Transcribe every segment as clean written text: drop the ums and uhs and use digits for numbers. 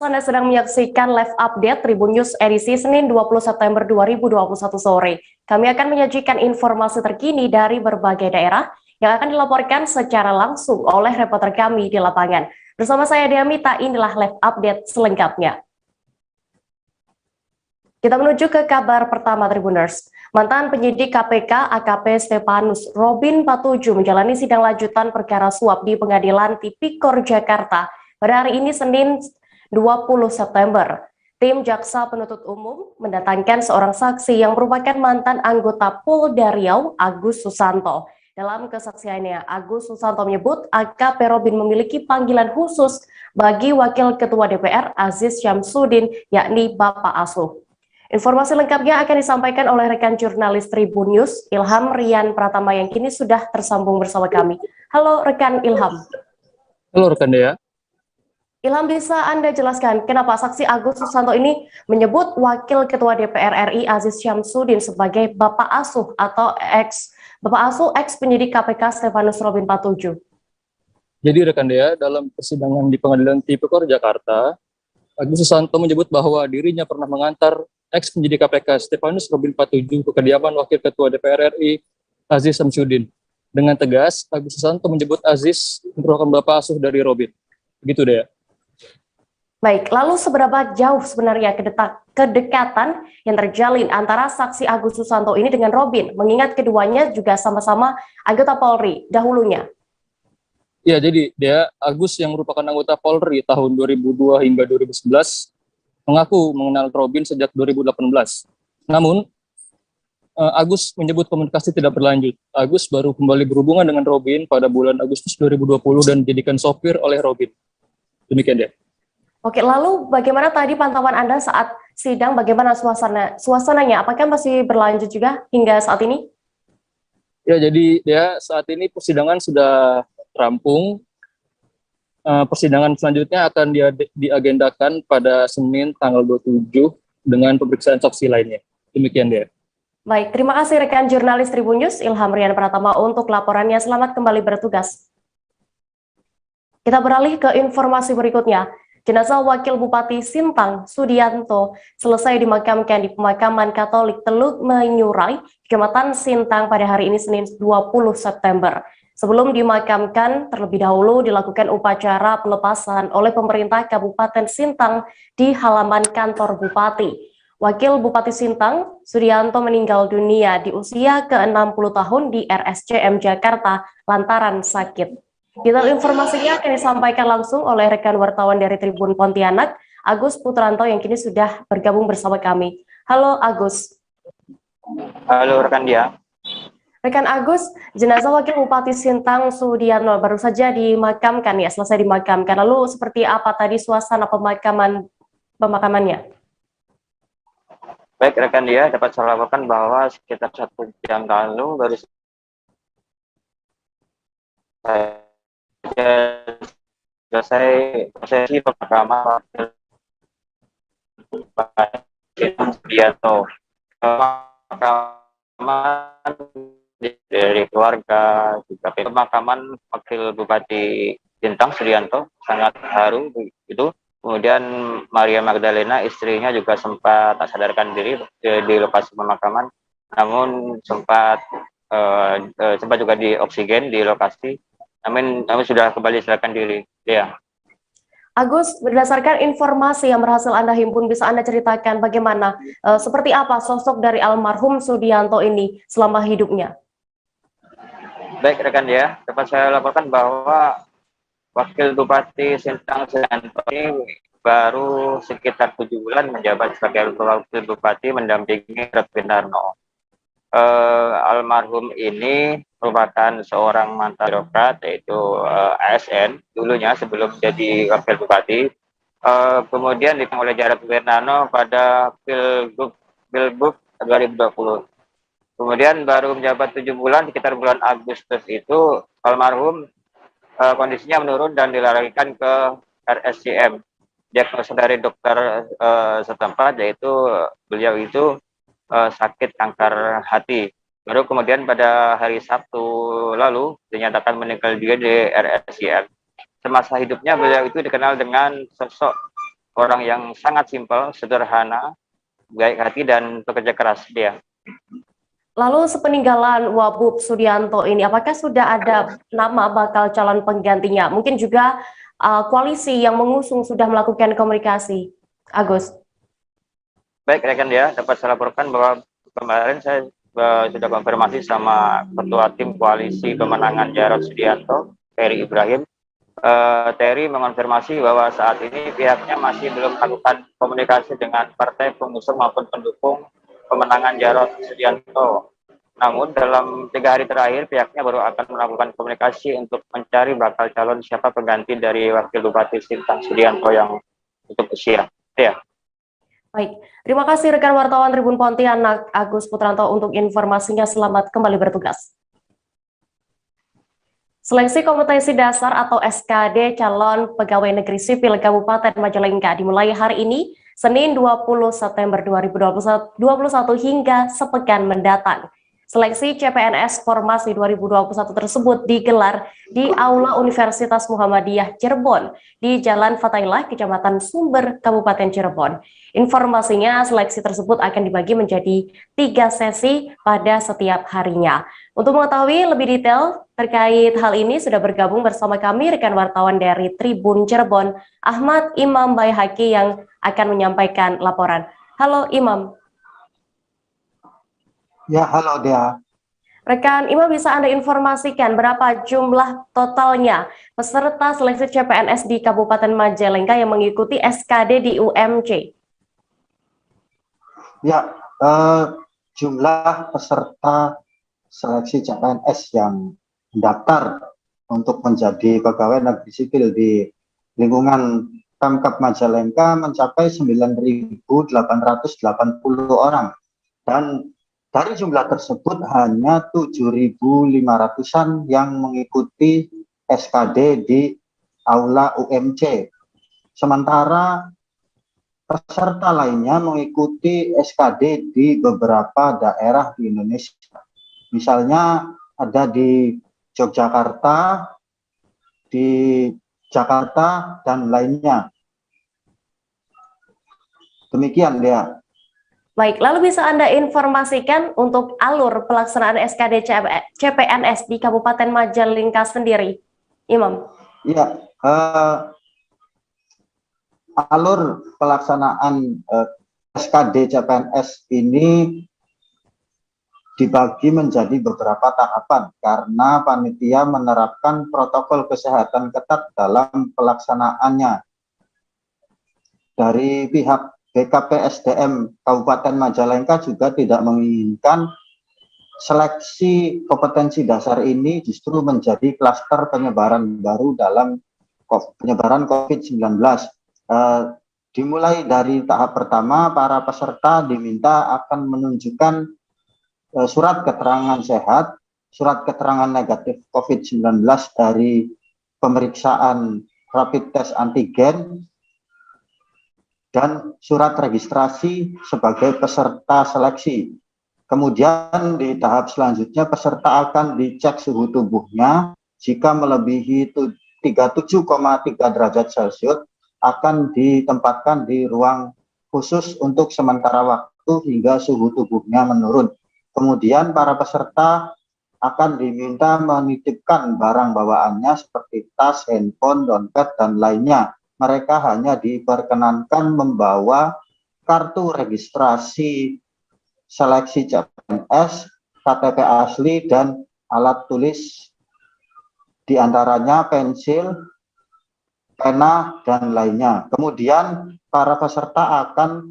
Anda sedang menyaksikan live update Tribun News edisi Senin 20 September 2021 sore. Kami akan menyajikan informasi terkini dari berbagai daerah yang akan dilaporkan secara langsung oleh reporter kami di lapangan. Bersama saya Diamita, inilah live update selengkapnya. Kita menuju ke kabar pertama Tribuners. Mantan penyidik KPK AKP Stefanus Robin Patuju menjalani sidang lanjutan perkara suap di Pengadilan Tipikor Jakarta pada hari ini Senin 20 September. Tim Jaksa Penuntut Umum mendatangkan seorang saksi yang merupakan mantan anggota Polda Riau, Agus Susanto. Dalam kesaksiannya, Agus Susanto menyebut AKP Robin memiliki panggilan khusus bagi Wakil Ketua DPR Aziz Syamsuddin, yakni Bapak Asuh. Informasi lengkapnya akan disampaikan oleh rekan jurnalis Tribun News, Ilham Rian Pratama yang kini sudah tersambung bersama kami. Halo rekan Ilham. Halo rekan Dea. Ilham, bisa Anda jelaskan kenapa saksi Agus Susanto ini menyebut Wakil Ketua DPR RI Aziz Syamsuddin sebagai Bapak Asuh atau ex penyidik KPK Stefanus Robin Patuju? Jadi rekan Dea, dalam persidangan di Pengadilan Tipikor Jakarta, Agus Susanto menyebut bahwa dirinya pernah mengantar ex penyidik KPK Stefanus Robin Patuju ke kediaman Wakil Ketua DPR RI Aziz Syamsuddin. Dengan tegas, Agus Susanto menyebut Aziz merupakan Bapak Asuh dari Robin. Begitu Dea. Baik, lalu seberapa jauh sebenarnya kedekatan yang terjalin antara saksi Agus Susanto ini dengan Robin, mengingat keduanya juga sama-sama anggota Polri dahulunya? Ya, jadi dia Agus yang merupakan anggota Polri tahun 2002 hingga 2011 mengaku mengenal Robin sejak 2018. Namun, Agus menyebut komunikasi tidak berlanjut. Agus baru kembali berhubungan dengan Robin pada bulan Agustus 2020 dan dijadikan sopir oleh Robin. Demikian dia. Oke, lalu bagaimana tadi pantauan Anda saat sidang, bagaimana suasananya? Apakah masih berlanjut juga hingga saat ini? Ya, jadi ya saat ini persidangan sudah rampung. Persidangan selanjutnya akan diagendakan pada Senin tanggal 27 dengan pemeriksaan saksi lainnya. Demikian dia. Baik, terima kasih rekan jurnalis Tribun News Ilham Rian Pratama untuk laporannya. Selamat kembali bertugas. Kita beralih ke informasi berikutnya. Jenazah Wakil Bupati Sintang, Sudianto, selesai dimakamkan di pemakaman Katolik Teluk Menyurai, Kecamatan Sintang pada hari ini Senin 20 September. Sebelum dimakamkan, terlebih dahulu dilakukan upacara pelepasan oleh pemerintah Kabupaten Sintang di halaman kantor Bupati. Wakil Bupati Sintang, Sudianto meninggal dunia di usia ke-60 tahun di RSCM Jakarta lantaran sakit. Detail informasinya akan disampaikan langsung oleh rekan wartawan dari Tribun Pontianak, Agus Putranto yang kini sudah bergabung bersama kami. Halo Agus. Halo rekan dia. Rekan Agus, jenazah Wakil Bupati Sintang Sudianto baru saja dimakamkan ya, selesai dimakamkan. Lalu seperti apa tadi suasana pemakamannya? Baik rekan dia, dapat saya laporkan bahwa sekitar 1 jam lalu baru selesai prosesi pemakaman Sudianto. Pemakaman dari keluarga, juga pemakaman Wakil Bupati Sintang Sudianto sangat haru begitu. Kemudian Maria Magdalena istrinya juga sempat tak sadarkan diri di lokasi pemakaman, namun sempat juga di oksigen di lokasi. Namun sudah kembali sadarkan diri. Ya. Agus, berdasarkan informasi yang berhasil Anda himpun, bisa Anda ceritakan bagaimana, seperti apa sosok dari almarhum Sudianto ini selama hidupnya? Baik rekan ya, dapat saya laporkan bahwa Wakil Bupati Sintang Sudianto ini baru sekitar 7 bulan menjabat sebagai Wakil Bupati mendampingi Robin Darno. Almarhum ini merupakan seorang mantan birokrat, yaitu ASN dulunya sebelum jadi Wakil Bupati. Kemudian dipanggil oleh Jarod Wirnano pada Pilgub 2020. Kemudian baru menjabat 7 bulan, sekitar bulan Agustus itu almarhum kondisinya menurun dan dilarikan ke RSCM. Diagnosa dari dokter setempat, yaitu beliau itu sakit kanker hati. Baru kemudian pada hari Sabtu lalu dinyatakan meninggal dunia di RSCM. Semasa hidupnya beliau itu dikenal dengan sosok orang yang sangat simpel, sederhana, baik hati dan pekerja keras dia. Lalu sepeninggalan Wabub Sudianto ini, apakah sudah ada nama bakal calon penggantinya? Mungkin juga koalisi yang mengusung sudah melakukan komunikasi. Agus. Baik rekan ya, dapat saya laporkan bahwa kemarin saya sudah konfirmasi sama Ketua Tim Koalisi Pemenangan Jarod Sudianto, Ferry Ibrahim. Terry mengonfirmasi bahwa saat ini pihaknya masih belum melakukan komunikasi dengan partai pengusung maupun pendukung pemenangan Jarod Sudianto. Namun dalam 3 hari terakhir pihaknya baru akan melakukan komunikasi untuk mencari bakal calon siapa pengganti dari Wakil Bupati Sintang Sudianto yang tutup usia. Ya. Baik, terima kasih rekan wartawan Tribun Pontianak Agus Putranto untuk informasinya. Selamat kembali bertugas. Seleksi kompetensi dasar atau SKD calon pegawai negeri sipil Kabupaten Majalengka dimulai hari ini, Senin 20 September 2021 hingga sepekan mendatang. Seleksi CPNS Formasi 2021 tersebut digelar di Aula Universitas Muhammadiyah Cirebon di Jalan Fatailah, Kecamatan Sumber, Kabupaten Cirebon. Informasinya, seleksi tersebut akan dibagi menjadi 3 sesi pada setiap harinya. Untuk mengetahui lebih detail terkait hal ini, sudah bergabung bersama kami rekan wartawan dari Tribun Cirebon, Ahmad Imam Baihaqi yang akan menyampaikan laporan. Halo Imam. Ya, halo Dea. Rekan Imam, bisa Anda informasikan berapa jumlah totalnya peserta seleksi CPNS di Kabupaten Majalengka yang mengikuti SKD di UMC? Ya, jumlah peserta seleksi CPNS yang mendaftar untuk menjadi pegawai negeri sipil di lingkungan Pemkab Majalengka mencapai 9.880 orang. Dan dari jumlah tersebut hanya 7.500-an yang mengikuti SKD di Aula UMC. Sementara peserta lainnya mengikuti SKD di beberapa daerah di Indonesia. Misalnya ada di Yogyakarta, di Jakarta, dan lainnya. Demikian, Dea. Baik, lalu bisa Anda informasikan untuk alur pelaksanaan SKD CPNS di Kabupaten Majalengka sendiri, Imam? Ya, alur pelaksanaan SKD CPNS ini dibagi menjadi beberapa tahapan karena panitia menerapkan protokol kesehatan ketat dalam pelaksanaannya. Dari pihak BKPSDM Kabupaten Majalengka juga tidak menginginkan seleksi kompetensi dasar ini justru menjadi klaster penyebaran baru dalam penyebaran COVID-19. Dimulai dari tahap pertama, para peserta diminta akan menunjukkan surat keterangan sehat, surat keterangan negatif COVID-19 dari pemeriksaan rapid test antigen, dan surat registrasi sebagai peserta seleksi. Kemudian di tahap selanjutnya peserta akan dicek suhu tubuhnya. Jika melebihi 37,3 derajat Celcius akan ditempatkan di ruang khusus untuk sementara waktu hingga suhu tubuhnya menurun. Kemudian para peserta akan diminta menitipkan barang bawaannya seperti tas, handphone, dompet, dan lainnya. Mereka hanya diperkenankan membawa kartu registrasi seleksi CPNS, KTP asli, dan alat tulis, diantaranya pensil, pena, dan lainnya. Kemudian para peserta akan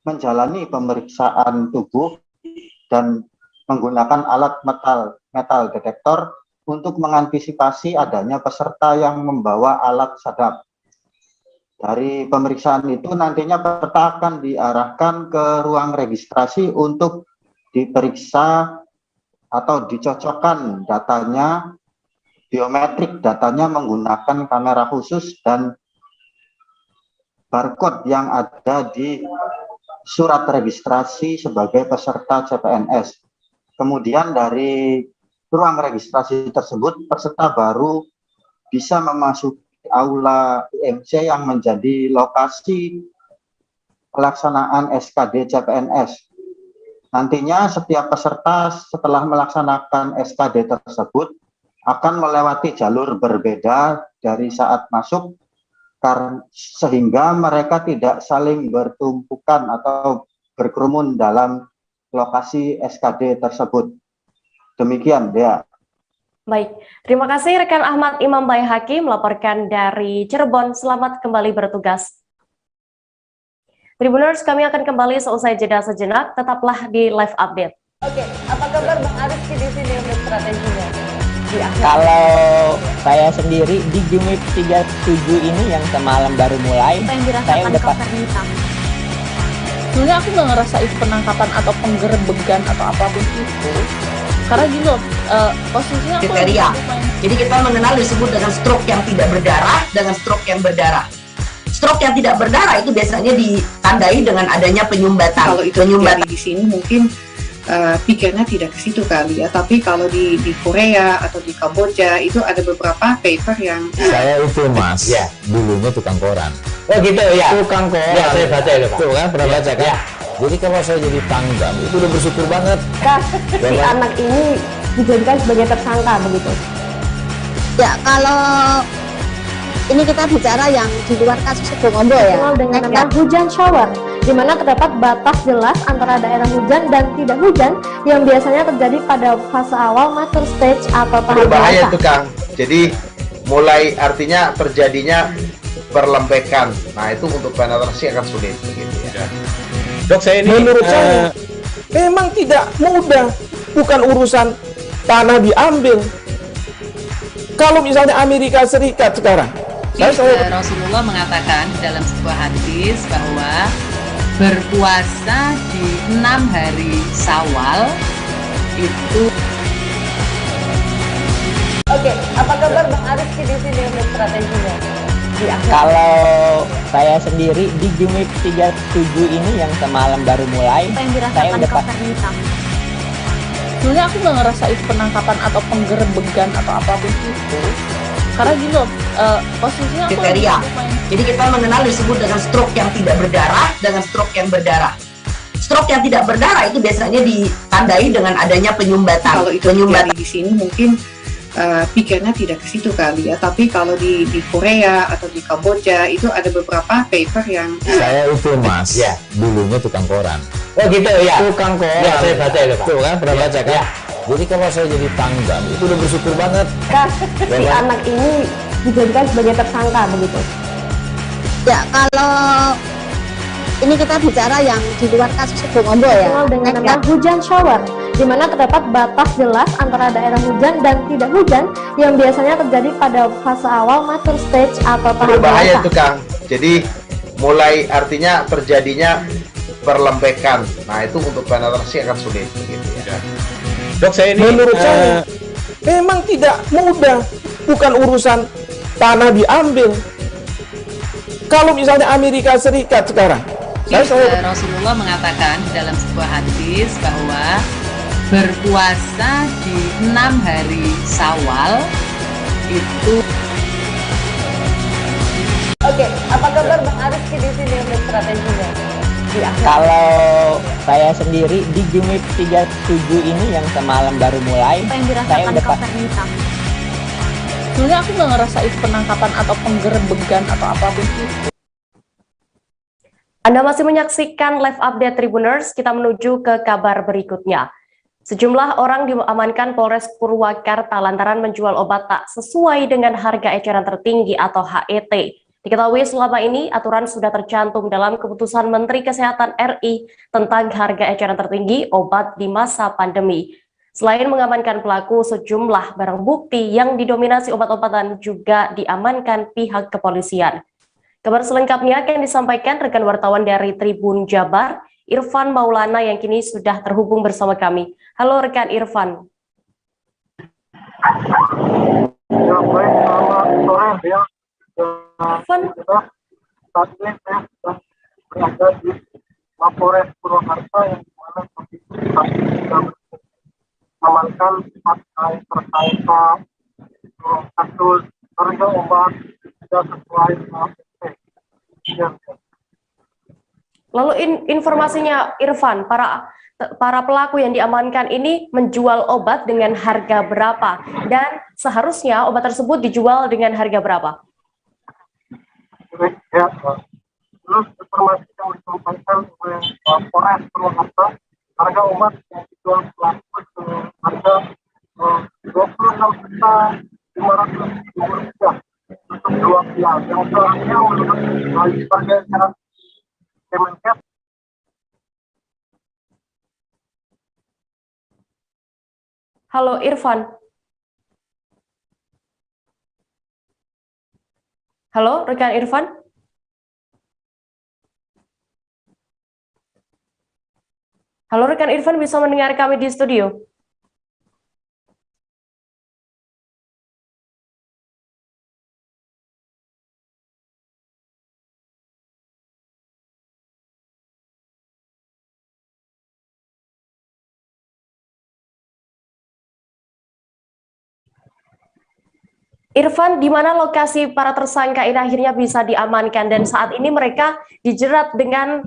menjalani pemeriksaan tubuh dan menggunakan alat metal detektor untuk mengantisipasi adanya peserta yang membawa alat sadap. Dari pemeriksaan itu nantinya peserta akan diarahkan ke ruang registrasi untuk diperiksa atau dicocokkan datanya, biometrik datanya menggunakan kamera khusus dan barcode yang ada di surat registrasi sebagai peserta CPNS. Kemudian dari ruang registrasi tersebut peserta baru bisa memasuki Aula IMC yang menjadi lokasi pelaksanaan SKD CPNS. Nantinya setiap peserta setelah melaksanakan SKD tersebut akan melewati jalur berbeda dari saat masuk, sehingga mereka tidak saling bertumpukan atau berkerumun dalam lokasi SKD tersebut. Demikian, Dea. Baik, terima kasih rekan Ahmad Imam Baihaqi melaporkan dari Cirebon. Selamat kembali bertugas. Tribuners, kami akan kembali seusai jeda sejenak. Tetaplah di live update. Oke, apa kabar Bang Ariski di sini untuk strateginya? Kalau saya sendiri di Jumip 37 ini yang semalam baru mulai, saya udah pas. Sebenarnya aku nggak ngerasa itu penangkapan atau penggerebegan atau apapun itu. Karena gini loh, posisinya aku kriteria. Jadi kita mengenal disebut dengan stroke yang tidak berdarah dengan stroke yang berdarah. Stroke yang tidak berdarah itu biasanya ditandai dengan adanya penyumbatan. Kalau itu terjadi di sini mungkin pikirnya tidak ke situ kali ya. Tapi kalau di Korea atau di Kamboja itu ada beberapa paper yang saya itu Mas, ya, dulunya tukang koran. Oh gitu ya. Tukang koran. Ya, saya baca itu Pak. Tuh kan pernah baca kan? Ya. Jadi kalau saya jadi tanggam itu udah bersyukur banget. Si anak ini dijadikan sebagai tersangka begitu. Ya, kalau ini kita bicara yang di luar kasus Bongombo ya. Dengan nama hujan shower, di mana terdapat batas jelas antara daerah hujan dan tidak hujan yang biasanya terjadi pada fase awal mature stage atau tahap berbahaya dewasa. itu Kang. Jadi mulai artinya terjadinya perlembekan. Nah itu untuk penetrasi akan sulit begitu ya. Dok, saya ini menurut saya memang tidak mudah, bukan urusan tanah diambil. Kalau misalnya Amerika Serikat sekarang, Rasulullah mengatakan dalam sebuah hadis bahwa berpuasa di 6 hari Syawal itu. Oke, apa kabar Bang Ariski di sini untuk strateginya? Kalau saya sendiri di Jumip 37 ini yang semalam baru mulai, saya udah pas. Sebenarnya aku nggak ngerasa itu penangkapan atau penggerebegan atau apapun itu. Karena gini loh, posisinya aku kriteria. Jadi kita mengenal disebut dengan stroke yang tidak berdarah dengan stroke yang berdarah. Stroke yang tidak berdarah itu biasanya ditandai dengan adanya penyumbatan. Kalau itu terjadi di sini mungkin pikirnya tidak ke situ kali ya. Tapi kalau di Korea atau di Kamboja itu ada beberapa paper yang saya itu Mas, ya, dulunya tukang koran. Oh gitu ya. Tukang koran. Ya, saya baca itu Pak. Tuh kan pernah baca kan? Ya. Jadi kalau saya jadi tanggam itu udah bersyukur banget. Si anak ini dijadikan sebagai tersangka begitu. Ya, kalau ini kita bicara yang di luar kasus Bongombo ya. Dengan nama hujan shower, di mana terdapat batas jelas antara daerah hujan dan tidak hujan yang biasanya terjadi pada fase awal mature stage atau tahap berbahaya dewasa. itu Kang. Jadi mulai artinya terjadinya perlembekan. Nah itu untuk penetrasi akan sulit begitu ya. Dok, saya ini menurut saya memang tidak mudah, bukan urusan tanah diambil. Kalau misalnya Amerika Serikat sekarang, Rasulullah mengatakan dalam sebuah hadis bahwa berpuasa di 6 hari Syawal itu. Oke, apa kabar Bang Ariski di sini untuk strateginya? Kalau saya sendiri di Jumip 37 ini yang semalam baru mulai, saya udah pas. sebenarnya aku nggak ngerasa itu penangkapan atau penggerebegan atau apapun itu. Anda masih menyaksikan live update Tribuners, kita menuju ke kabar berikutnya. Sejumlah orang diamankan Polres Purwakarta lantaran menjual obat tak sesuai dengan harga eceran tertinggi atau HET. Diketahui selama ini aturan sudah tercantum dalam keputusan Menteri Kesehatan RI tentang harga eceran tertinggi obat di masa pandemi. Selain mengamankan pelaku, sejumlah barang bukti yang didominasi obat-obatan juga diamankan pihak kepolisian. Kabar selengkapnya akan disampaikan rekan wartawan dari Tribun Jabar, Irfan Maulana yang kini sudah terhubung bersama kami. Halo rekan Irfan. Ya, baik, selamat sore ya. Irfan. Saat ini saya sedang berada di Mapores Purwakarta yang mana posisi kami sudah mengamankan terkait kasus harga obat tidak sesuai SOP. Lalu informasinya Irfan, para pelaku yang diamankan ini menjual obat dengan harga berapa dan seharusnya obat tersebut dijual dengan harga berapa? Ya, terus informasi yang disampaikan oleh Polres Purwakarta, harga obat yang dijual pelaku harga 26.500.000 rupiah untuk 2 pial. Yang selanjutnya menurut sebagai syarat Kemenkes. Halo Irfan. Halo rekan Irfan. Halo rekan Irfan, bisa mendengar kami di studio? Irfan, di mana lokasi para tersangka ini akhirnya bisa diamankan dan saat ini mereka dijerat dengan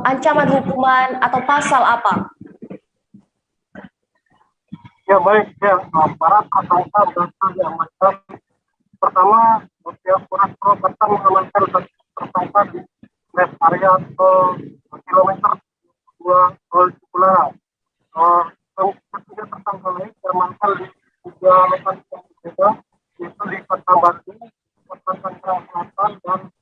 ancaman hukuman atau pasal apa? Ya baik, ya para tersangka berhasil diamankan. Pertama, pihak Polres Purwakarta mengamankan tersangka di rest area kilometer 2 Tol Cipularang. Ketiga tersangka lain diamankan di 3 lokasi yang berbeda, yaitu di Kota Batu, Kota Tangerang Selatan, dan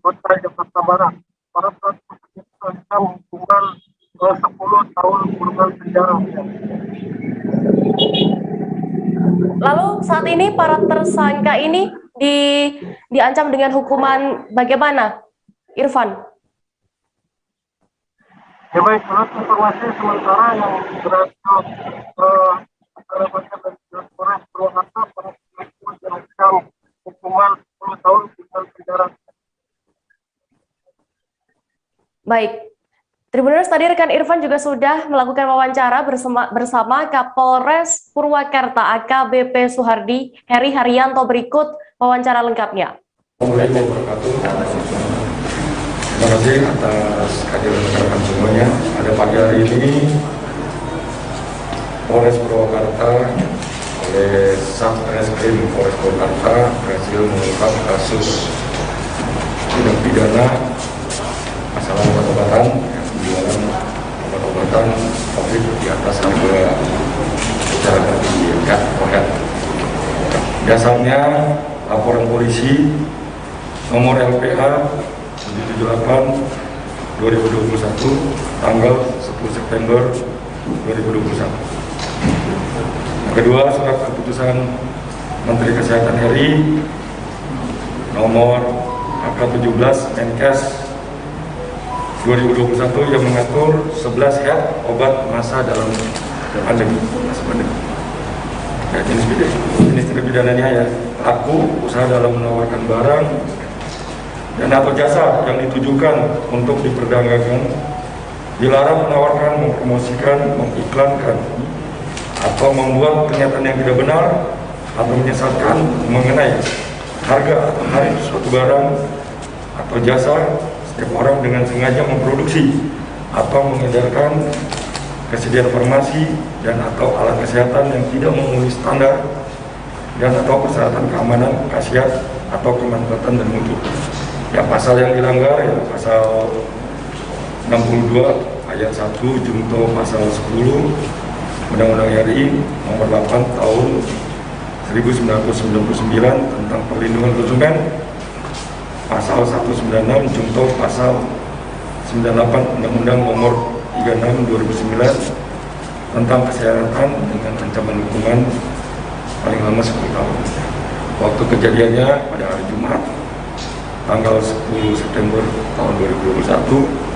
Kota Jakarta Barat. Para pelaku terancam hukuman 10 tahun kurungan penjara. Lalu saat ini para tersangka ini diancam dengan hukuman bagaimana, Irfan? Ya baik, menurut informasi sementara yang berhasil dapatkan dari Polres Purwakarta, para pelaku diancam hukuman 10 tahun kurungan penjara. Baik, Tribuners, tadi rekan Irfan juga sudah melakukan wawancara bersama Kapolres Purwakarta AKBP Suhardi Heri Haryanto. Berikut wawancara lengkapnya. Assalamualaikum warahmatullahi wabarakatuh. Terima kasih atas kehadiran rekan semuanya. Pada pagi hari ini Polres Purwakarta oleh Satreskrim Polres Purwakarta berhasil mengungkap kasus tindak pidana masalah obat-obatan, penjualan obat-obatan COVID di atas harga secara tertinggi, ya, OHED. Dasarnya laporan polisi nomor LPH 778 2021 tanggal 10 September 2021. Yang kedua, surat keputusan Menteri Kesehatan RI nomor AK17 Menkes 2021 yang mengatur 11 head obat masa dalam pandemi. Ya, jenis tindak pidananya ya pelaku usaha dalam menawarkan barang dan atau jasa yang ditujukan untuk diperdagangkan, dilarang menawarkan, mempromosikan, mengiklankan atau membuat pernyataan yang tidak benar atau menyesatkan mengenai harga atau tarif suatu barang atau jasa setiap orang dengan sengaja memproduksi atau mengedarkan kesediaan farmasi dan atau alat kesehatan yang tidak memenuhi standar dan atau persyaratan keamanan, khasiat atau kemanfaatan dan mutu. Ya, pasal yang dilanggar ya pasal 62 ayat 1 junto pasal 10 Undang-Undang RI nomor 8 tahun 1999 tentang perlindungan konsumen, pasal 196 junto pasal 98 Undang-Undang nomor 36 2009 tentang kesehatan dengan ancaman hukuman paling lama 10 tahun. Waktu kejadiannya pada hari Jumat tanggal 10 September tahun 2021.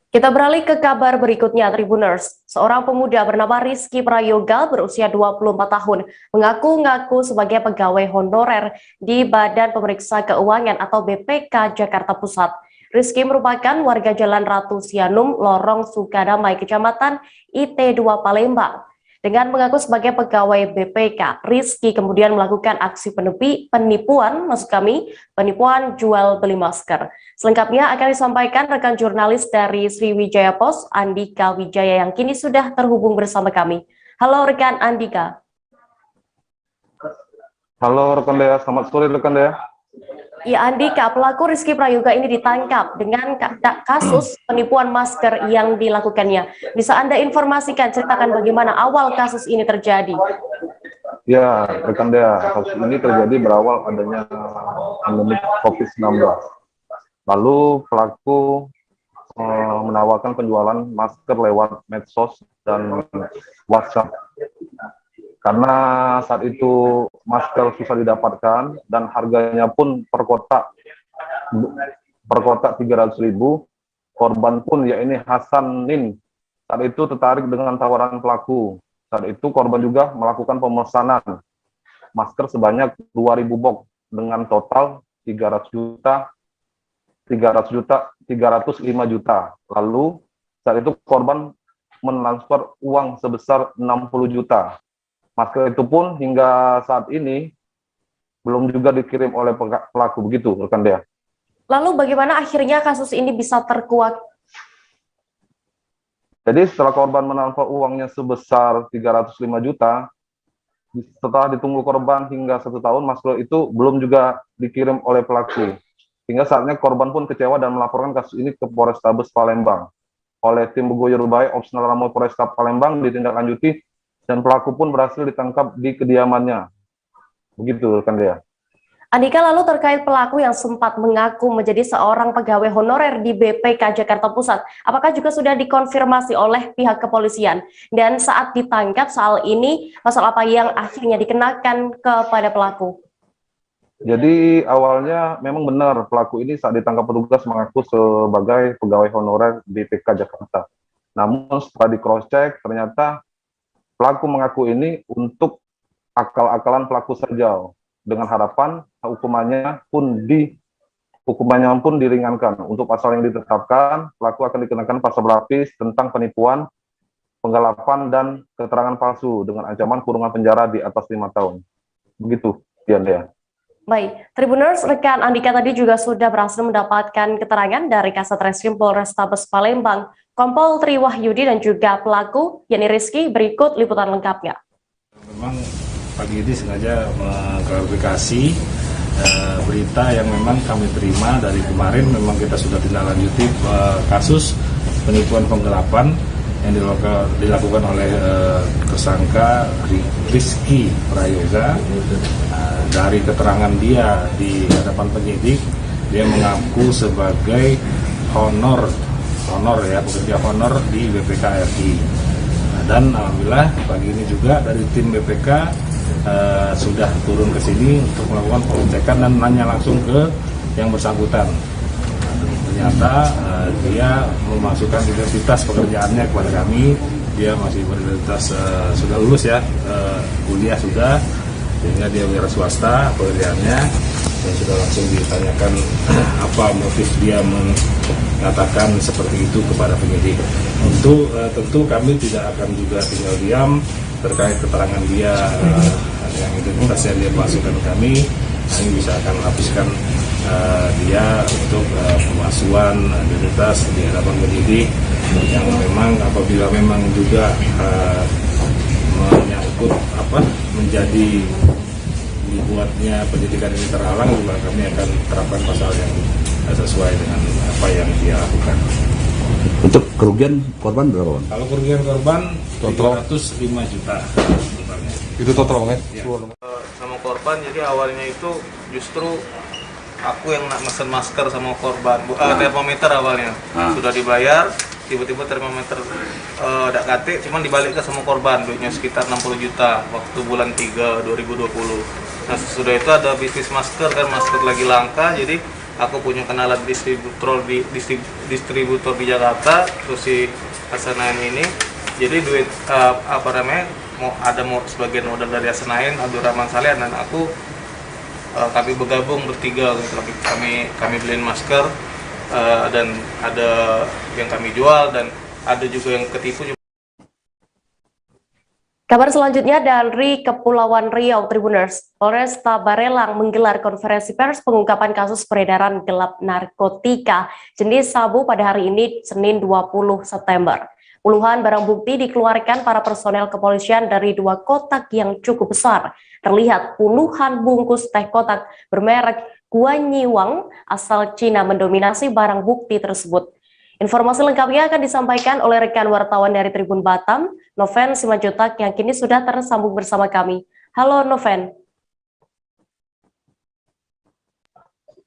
Kita beralih ke kabar berikutnya, Tribuners. Seorang pemuda bernama Rizky Prayoga berusia 24 tahun mengaku-ngaku sebagai pegawai honorer di Badan Pemeriksa Keuangan atau BPK Jakarta Pusat. Rizky merupakan warga Jalan Ratu Sianum, Lorong Sukadamai, Kecamatan IT2 Palembang. Dengan mengaku sebagai pegawai BPK, Rizky kemudian melakukan aksi penipuan jual beli masker. Selengkapnya akan disampaikan rekan jurnalis dari Sriwijaya Post, Andika Wijaya, yang kini sudah terhubung bersama kami. Halo rekan Andika. Halo rekan Dea, selamat sore rekan Dea. Ya Andika, pelaku Rizky Prayoga ini ditangkap dengan kasus penipuan masker yang dilakukannya. Bisa Anda informasikan, ceritakan bagaimana awal kasus ini terjadi? Ya, rekan Dea, kasus ini terjadi berawal adanya pandemi COVID-19. Lalu pelaku menawarkan penjualan masker lewat medsos dan WhatsApp. Karena saat itu masker susah didapatkan dan harganya pun per kotak 300.000, korban pun yakni Hasanin saat itu tertarik dengan tawaran pelaku. Saat itu korban juga melakukan pemesanan masker sebanyak 2.000 box dengan total 305 juta. Lalu saat itu korban mentransfer uang sebesar 60 juta. Masker itu pun hingga saat ini belum juga dikirim oleh pelaku, begitu rekan Dea. Lalu bagaimana akhirnya kasus ini bisa terkuak? Jadi setelah korban mentransfer uangnya sebesar 305 juta, setelah ditunggu korban hingga 1 tahun, masker itu belum juga dikirim oleh pelaku. Hingga saatnya korban pun kecewa dan melaporkan kasus ini ke Polrestabes Palembang. Oleh tim Begoyo Rubai, Opsional Ramo Polresta Palembang ditindaklanjuti dan pelaku pun berhasil ditangkap di kediamannya. Begitu rekan Dea. Andika, lalu terkait pelaku yang sempat mengaku menjadi seorang pegawai honorer di BPK Jakarta Pusat, apakah juga sudah dikonfirmasi oleh pihak kepolisian? Dan saat ditangkap soal ini, pasal apa yang akhirnya dikenakan kepada pelaku? Jadi awalnya memang benar pelaku ini saat ditangkap petugas mengaku sebagai pegawai honorer BPK Jakarta. Namun setelah di cross check ternyata pelaku mengaku ini untuk akal-akalan pelaku saja, dengan harapan hukumannya pun diringankan. Untuk pasal yang ditetapkan, pelaku akan dikenakan pasal berlapis tentang penipuan, penggelapan, dan keterangan palsu dengan ancaman kurungan penjara di atas 5 tahun. Begitu, Dian Dea. Baik, Tribuners, rekan Andika tadi juga sudah berhasil mendapatkan keterangan dari Kasat Reskrim Polrestabes Palembang, Kompol Tri Wahyudi, dan juga pelaku, yakni Rizky. Berikut liputan lengkapnya. Memang pagi ini sengaja mengklarifikasi berita yang memang kami terima dari kemarin. Memang kita sudah tindak-lanjuti kasus penipuan penggelapan yang dilakukan oleh tersangka Rizky Prayoga. Dari keterangan dia di hadapan penyidik, dia mengaku sebagai pekerja honor di BPK RI. Dan alhamdulillah pagi ini juga dari tim BPK sudah turun ke sini untuk melakukan pengecekan dan nanya langsung ke yang bersangkutan. Ternyata dia memasukkan identitas pekerjaannya kepada kami. Dia masih beridentitas sudah lulus ya, kuliah sudah, sehingga dia wira swasta pekerjaannya, dan sudah langsung ditanyakan apa motif dia mengatakan seperti itu kepada penyidik. Tentu kami tidak akan juga tinggal diam terkait keterangan dia yang identitasnya dia masukkan ke kami. Kami bisa akan lapiskan dia untuk pemalsuan identitas di hadapan penyidik yang memang apabila memang juga menyangkut menjadi dibuatnya penyidikan ini terhalang, juga kami akan terapkan pasal yang sesuai dengan apa yang dia lakukan. Untuk kerugian korban berapa? Kalau kerugian korban total 305 juta. Itu total kan? Ya. Sama korban, jadi awalnya itu justru aku yang nak mesen masker sama korban, termometer awalnya sudah dibayar, tiba-tiba termometer tidak kate, cuman dibalikkan sama korban, duitnya sekitar 60 juta waktu bulan 3 2020. Nah sesudah itu ada bisnis masker kan, masker lagi langka, jadi aku punya kenalan distributor di Jakarta, terus si Hasanin ini, jadi duit mau sebagian modal dari Hasanin, Abdul Rahman Saleh dan aku, kami bergabung bertiga gitu. Kami beliin masker dan ada yang kami jual dan ada juga yang ketipu juga. Kabar selanjutnya dari Kepulauan Riau, Tribuners. Polresta Barelang menggelar konferensi pers pengungkapan kasus peredaran gelap narkotika jenis sabu pada hari ini, Senin 20 September. Puluhan barang bukti dikeluarkan para personel kepolisian dari 2 kotak yang cukup besar. Terlihat puluhan bungkus teh kotak bermerek Guanyiwang asal Cina mendominasi barang bukti tersebut. Informasi lengkapnya akan disampaikan oleh rekan wartawan dari Tribun Batam, Noven Simanjuntak, yang kini sudah tersambung bersama kami. Halo Noven.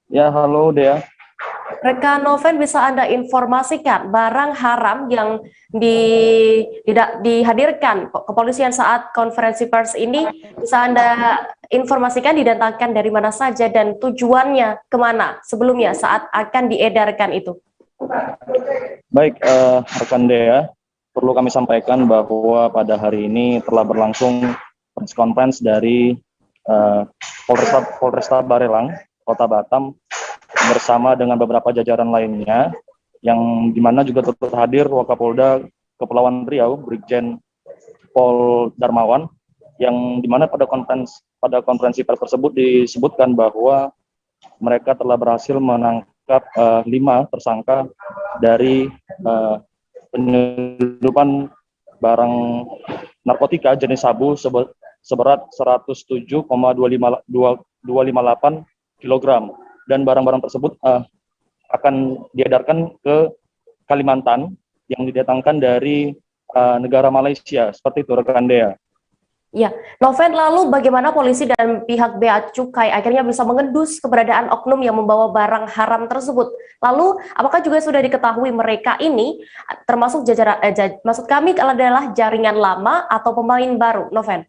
Ya, halo Dea. Rekan Noven, bisa Anda informasikan barang haram yang dihadirkan kepolisian saat konferensi pers ini, bisa Anda informasikan didatangkan dari mana saja dan tujuannya kemana sebelumnya saat akan diedarkan itu? Baik, rekan Dea, perlu kami sampaikan bahwa pada hari ini telah berlangsung press conference dari Polresta Barelang, Kota Batam, bersama dengan beberapa jajaran lainnya, yang dimana juga turut hadir Wakapolda Kepulauan Riau, Brigjen Pol Darmawan, yang dimana pada konferensi pers tersebut disebutkan bahwa mereka telah berhasil menangkap 5 tersangka dari penyelundupan barang narkotika jenis sabu seberat 107,258 kg, dan barang-barang tersebut akan diedarkan ke Kalimantan yang didatangkan dari negara Malaysia, seperti itu rekan Dea. Ya, Noven, lalu bagaimana polisi dan pihak Bea Cukai akhirnya bisa mengendus keberadaan oknum yang membawa barang haram tersebut? Lalu, apakah juga sudah diketahui mereka ini termasuk jajaran, maksud kami adalah jaringan lama atau pemain baru, Noven?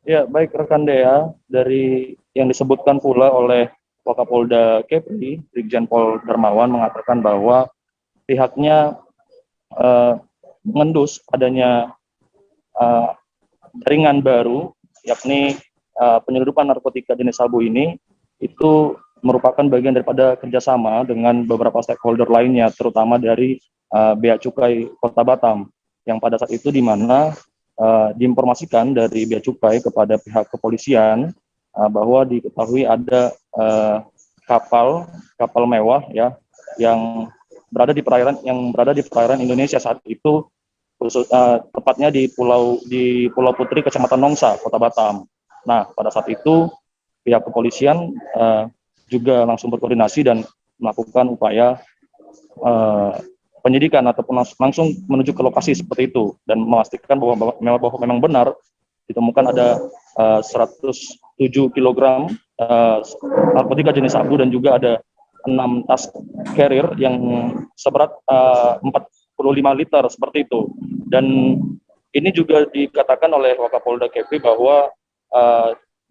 Ya, baik rekan Dea, dari yang disebutkan pula oleh Wakapolda Kepri, Brigjen Pol Darmawan mengatakan bahwa pihaknya mengendus adanya jaringan baru, yakni penyelundupan narkotika jenis sabu ini, itu merupakan bagian daripada kerjasama dengan beberapa stakeholder lainnya, terutama dari Bea Cukai Kota Batam, yang pada saat itu di mana diinformasikan dari Bea Cukai kepada pihak kepolisian bahwa diketahui ada kapal mewah ya yang berada di perairan Indonesia saat itu, tepatnya di Pulau Putri, Kecamatan Nongsa, Kota Batam. Nah, pada saat itu pihak kepolisian juga langsung berkoordinasi dan melakukan upaya penyidikan ataupun langsung menuju ke lokasi seperti itu dan memastikan bahwa memang benar ditemukan ada 107 kg narkotika jenis sabu, dan juga ada 6 tas carrier yang seberat 45 liter seperti itu. Dan ini juga dikatakan oleh Wakapolda Kepri bahwa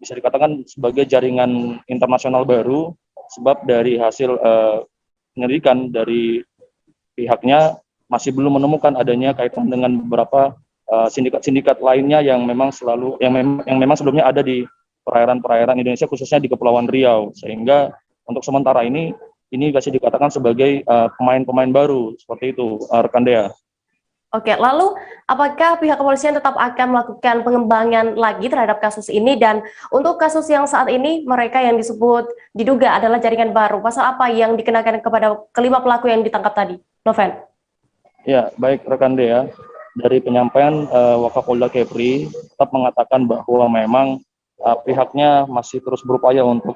bisa dikatakan sebagai jaringan internasional baru, sebab dari hasil penyelidikan dari pihaknya masih belum menemukan adanya kaitan dengan beberapa sindikat-sindikat lainnya yang memang sebelumnya ada di perairan Indonesia, khususnya di Kepulauan Riau, sehingga untuk sementara ini bisa dikatakan sebagai pemain-pemain baru seperti itu, rekan Dea. Oke, lalu apakah pihak kepolisian tetap akan melakukan pengembangan lagi terhadap kasus ini, dan untuk kasus yang saat ini mereka yang disebut diduga adalah jaringan baru, pasal apa yang dikenakan kepada kelima pelaku yang ditangkap tadi, Noven? Ya, baik rekan Dea, dari penyampaian Wakapolda Kepri tetap mengatakan bahwa memang pihaknya masih terus berupaya untuk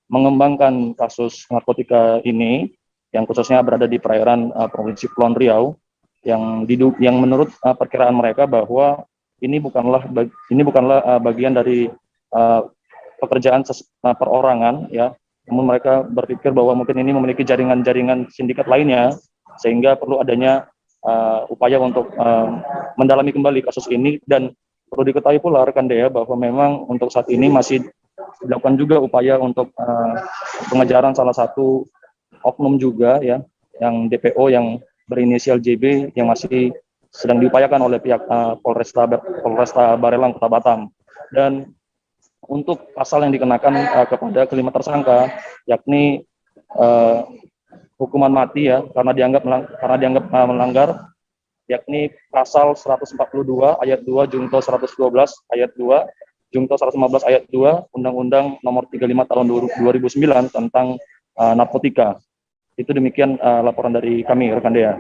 mengembangkan kasus narkotika ini, yang khususnya berada di perairan Provinsi Kepulauan Riau, yang menurut perkiraan mereka bahwa ini bukanlah bagian dari pekerjaan perorangan, ya, namun mereka berpikir bahwa mungkin ini memiliki jaringan-jaringan sindikat lainnya, sehingga perlu adanya upaya untuk mendalami kembali kasus ini. Dan perlu diketahui pula rekan Dea bahwa memang untuk saat ini masih dilakukan juga upaya untuk pengejaran salah satu oknum juga, ya, yang DPO yang berinisial JB, yang masih sedang diupayakan oleh pihak Polresta Barelang Kota Batam. Dan untuk pasal yang dikenakan kepada kelima tersangka, yakni hukuman mati, ya, karena dianggap melanggar yakni pasal 142 ayat 2 Junto 112 ayat 2 Junto 115 ayat 2 Undang-Undang Nomor 35 tahun 2009 tentang narkotika. Itu demikian laporan dari kami, rekan Dea.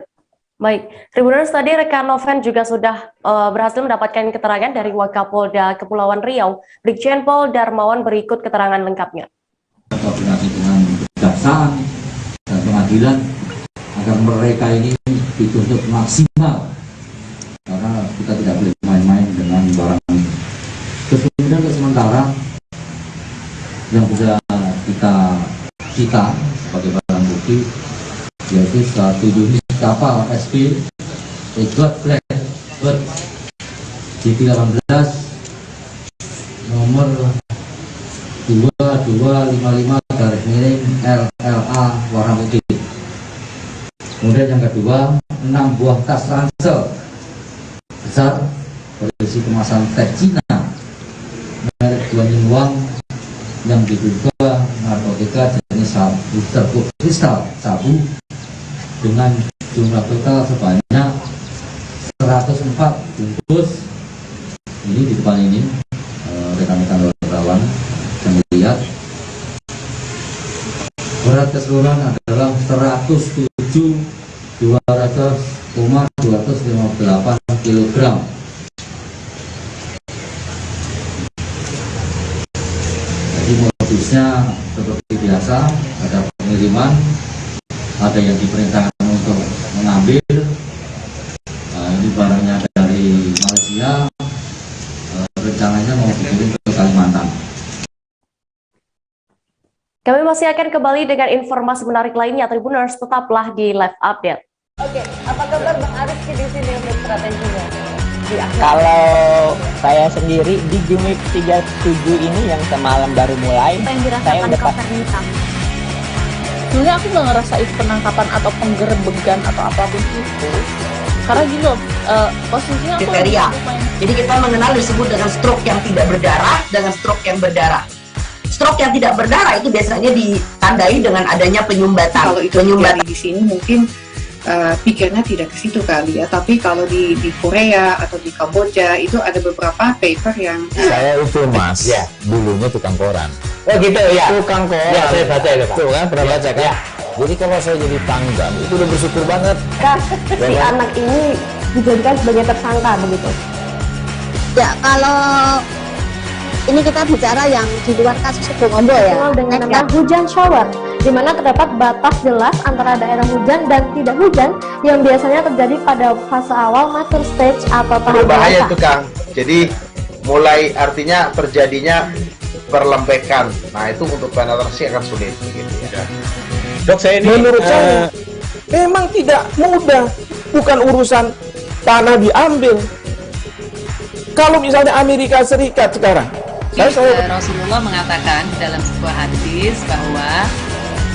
Baik, Tribuners, tadi rekan Noven juga sudah berhasil mendapatkan keterangan dari Wakapolda Kepulauan Riau, Brigjen Pol Darmawan, berikut keterangan lengkapnya. Koordinasi dengan kejaksaan dan pengadilan agar mereka ini dituntut maksimal, karena kita tidak boleh main-main dengan barang ini. Kemudian untuk sementara yang bisa kita cita sebagai barang bukti yaitu satu unit kapal SP Edward Blackbird J18 nomor 2255-LLA warna putih. Kemudian yang kedua, 6 buah tas ransel besar berisi kemasan teh Cina merek Guanyin Wang yang diduga narkotika jenis sabu terbuk kristal sabu dengan jumlah total sebanyak 104 bungkus. Ini di depan ini rekan-rekan wartawan yang melihat berat keseluruhan adalah 107,258 kg. Jadi modusnya seperti biasa, ada pengiriman, ada yang diperintahkan untuk mengambil. Nah, ini barangnya dari Malaysia, rencananya mau dikirim ke Kalimantan. Kami masih akan kembali dengan informasi menarik lainnya. Tribuners, tetaplah di live update. Oke, apa kabar Bang Arifki di sini untuk strateginya? Kalau saya sendiri di Jumip 37 ini yang semalam baru mulai, saya udah pasti. Sebenarnya aku nggak ngerasa itu penangkapan atau penggerebegan atau apapun itu. Karena gini loh, posisinya aku kriteria. Jadi kita mengenal disebut dengan stroke yang tidak berdarah dengan stroke yang berdarah. Stroke yang tidak berdarah itu biasanya ditandai dengan adanya penyumbatan. Kalau itu terjadi di sini mungkin pikirnya tidak ke situ kali ya, tapi kalau di Korea atau di Kamboja itu ada beberapa paper yang Saya itu Mas, dulunya tukang koran. Oh gitu ya. Tukang koran. Ya, saya baca itu Pak. Tuh kan, pernah baca kan? Ya. Jadi kalau saya jadi tanggap, itu udah bersyukur banget. Si anak ini dijadikan sebagai tersangka begitu. Ya, kalau ini kita bicara yang di luar kasus Sebongombo ya. Dengan nama hujan shower, di mana terdapat batas jelas antara daerah hujan dan tidak hujan yang biasanya terjadi pada fase awal mature stage atau tahap Bahaya dewasa. itu Kang. Jadi mulai artinya terjadinya perlempekan. Nah itu untuk penetrasi akan sulit begitu ya. Dok, saya ini menurut saya memang tidak mudah, bukan urusan tanah diambil. Kalau misalnya Amerika Serikat sekarang, Rasulullah mengatakan dalam sebuah hadis bahwa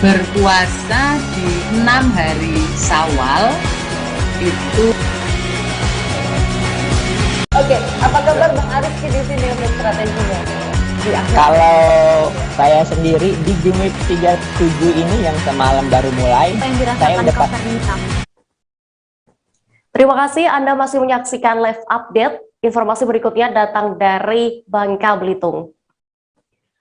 berpuasa di 6 hari Syawal itu. Oke, apa kabar Bang Arifki di sini untuk strateginya? Kalau saya sendiri di Jumip 37 ini yang semalam baru mulai, saya udah pasti. Terima kasih Anda masih menyaksikan live update. Informasi berikutnya datang dari Bangka Belitung.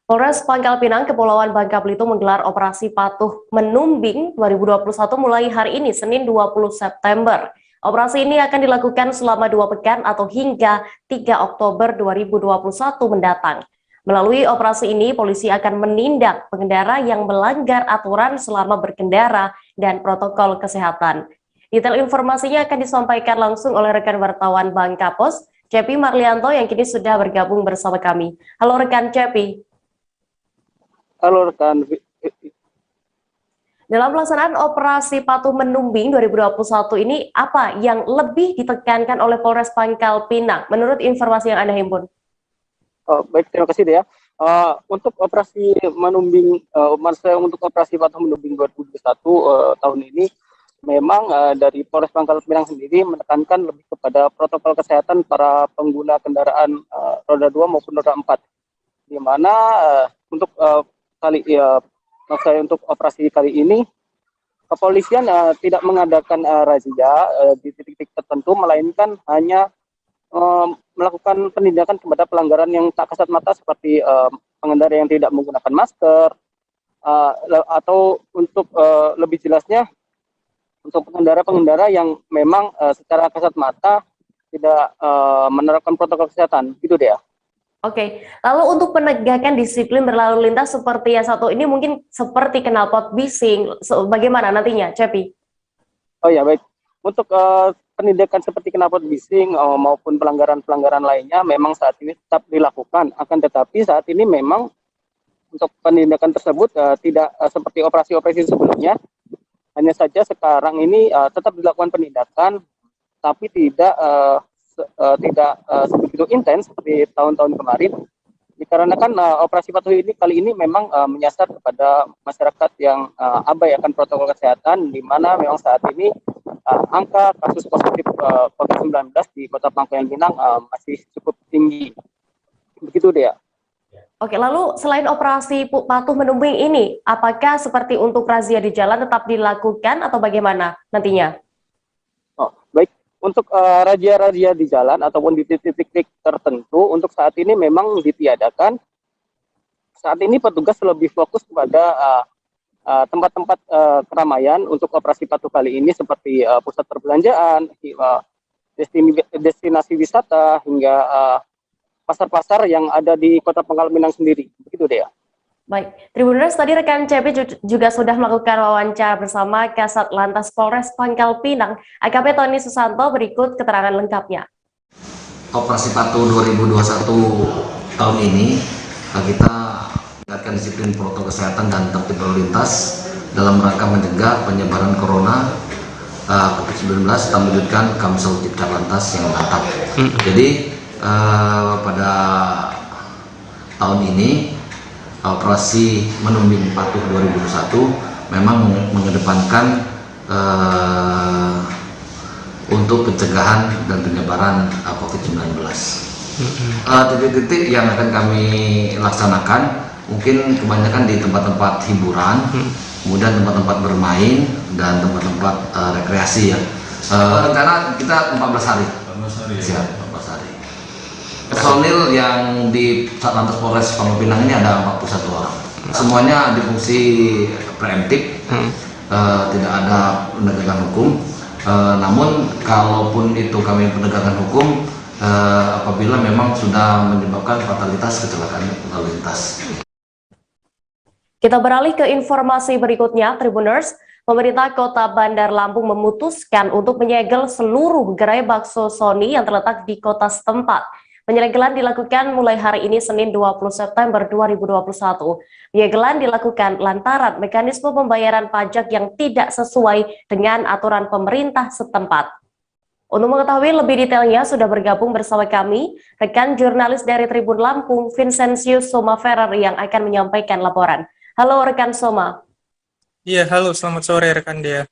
Polres Pangkal Pinang, Kepulauan Bangka Belitung menggelar operasi patuh menumbing 2021 mulai hari ini, Senin 20 September. Operasi ini akan dilakukan selama 2 pekan atau hingga 3 Oktober 2021 mendatang. Melalui operasi ini, polisi akan menindak pengendara yang melanggar aturan selama berkendara dan protokol kesehatan. Detail informasinya akan disampaikan langsung oleh rekan wartawan Bangka Pos, Cepi Marlianto, yang kini sudah bergabung bersama kami. Halo rekan Cepi. Halo rekan. Dalam pelaksanaan operasi patuh menumbing 2021 ini, apa yang lebih ditekankan oleh Polres Pangkal Pinang menurut informasi yang Anda himpun? Baik, terima kasih Dea. Untuk operasi menumbing, untuk operasi patuh menumbing 2021 tahun ini, memang dari Polres Pangkal Pinang sendiri menekankan lebih kepada protokol kesehatan para pengguna kendaraan roda 2 maupun roda 4. Di mana untuk untuk operasi kali ini kepolisian tidak mengadakan razia di titik-titik tertentu, melainkan hanya melakukan penindakan kepada pelanggaran yang tak kasat mata seperti pengendara yang tidak menggunakan masker, atau untuk lebih jelasnya untuk pengendara-pengendara yang memang secara kasat mata tidak menerapkan protokol kesehatan, gitu deh ya. Oke, lalu untuk penegakan disiplin berlalu lintas seperti yang satu ini mungkin seperti knalpot bising, bagaimana nantinya, Cepi? Oh ya, baik. Untuk penindakan seperti knalpot bising maupun pelanggaran-pelanggaran lainnya memang saat ini tetap dilakukan. Akan tetapi saat ini memang untuk penindakan tersebut tidak seperti operasi-operasi sebelumnya. Hanya saja sekarang ini tetap dilakukan penindakan, tapi tidak sebegitu intens seperti tahun-tahun kemarin. Dikarenakan operasi patuh ini kali ini memang menyasar kepada masyarakat yang abai akan protokol kesehatan, di mana memang saat ini angka kasus positif COVID-19 di Kota Pangkalan Pinang masih cukup tinggi. Begitu deh ya. Oke, lalu selain operasi patuh menembing ini, apakah seperti untuk razia di jalan tetap dilakukan atau bagaimana nantinya? Oh, baik. Untuk razia-razia di jalan ataupun di titik-titik tertentu, untuk saat ini memang ditiadakan. Saat ini petugas lebih fokus kepada tempat-tempat keramaian untuk operasi patuh kali ini seperti pusat perbelanjaan, destinasi wisata, hingga pasar-pasar yang ada di Kota Pangkal Pinang sendiri. Begitu deh ya. Baik, Tribuners, tadi rekan CP juga sudah melakukan wawancara bersama Kasat Lantas Polres Pangkal Pinang, AKP Tony Susanto. Berikut keterangan lengkapnya. Operasi Patuh 2021 tahun ini kita meningkatkan disiplin protokol kesehatan dan tertib lalu lintas dalam rangka mencegah penyebaran corona COVID-19 dan mewujudkan Kamsel Cipta Lantas yang mantap. Jadi pada tahun ini operasi Menumbing Patuh 2021 memang mengedepankan untuk pencegahan dan penyebaran COVID-19. Titik-titik yang akan kami laksanakan mungkin kebanyakan di tempat-tempat hiburan, kemudian tempat-tempat bermain dan tempat-tempat rekreasi ya. Rencana kita 14 hari. 14 hari. Siap, 14 hari. Personil yang di Satlantas Polres Pangkal Pinang ini ada 41 orang. Semuanya di fungsi preemptif, tidak ada penegakan hukum. Namun kalaupun itu kami penegakan hukum, apabila memang sudah menyebabkan fatalitas kecelakaan lalu lintas. Kita beralih ke informasi berikutnya, Tribuners. Pemerintah Kota Bandar Lampung memutuskan untuk menyegel seluruh gerai bakso Sony yang terletak di kota setempat. Penyegelan dilakukan mulai hari ini Senin 20 September 2021. Penyegelan dilakukan lantaran mekanisme pembayaran pajak yang tidak sesuai dengan aturan pemerintah setempat. Untuk mengetahui lebih detailnya sudah bergabung bersama kami rekan jurnalis dari Tribun Lampung, Vincentius Soma Ferrer, yang akan menyampaikan laporan. Halo rekan Soma. Iya, halo, selamat sore rekan Dea.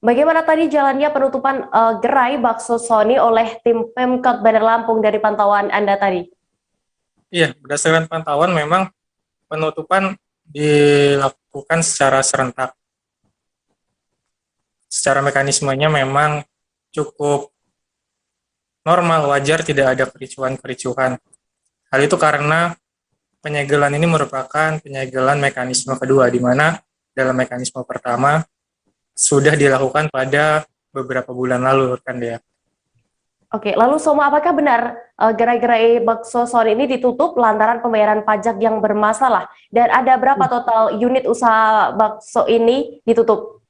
Bagaimana tadi jalannya penutupan gerai bakso Sony oleh tim Pemkot Bandar Lampung dari pantauan Anda tadi? Iya, berdasarkan pantauan memang penutupan dilakukan secara serentak. Secara mekanismenya memang cukup normal, wajar, tidak ada kericuhan-kericuhan. Hal itu karena penyegelan ini merupakan penyegelan mekanisme kedua, di mana dalam mekanisme pertama sudah dilakukan pada beberapa bulan lalu, kan Dea. Oke, lalu Soma, apakah benar gerai-gerai bakso Sony ini ditutup lantaran pembayaran pajak yang bermasalah? Dan ada berapa total unit usaha bakso ini ditutup?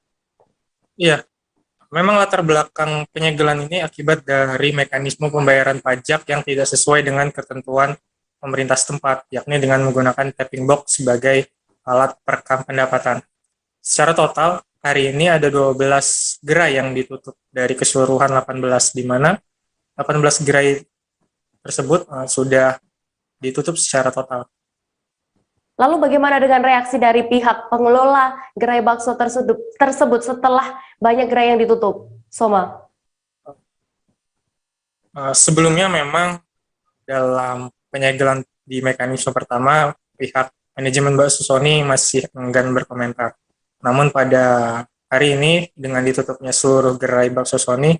Iya, memang latar belakang penyegelan ini akibat dari mekanisme pembayaran pajak yang tidak sesuai dengan ketentuan pemerintah setempat, yakni dengan menggunakan tapping box sebagai alat perekam pendapatan. Secara total, hari ini ada 12 gerai yang ditutup dari keseluruhan 18, di mana 18 gerai tersebut sudah ditutup secara total. Lalu bagaimana dengan reaksi dari pihak pengelola gerai bakso tersebut setelah banyak gerai yang ditutup? Soma? Sebelumnya memang dalam penyegelan di mekanisme pertama, pihak manajemen bakso Sony masih enggan berkomentar. Namun pada Hari ini dengan ditutupnya seluruh gerai bakso Sony,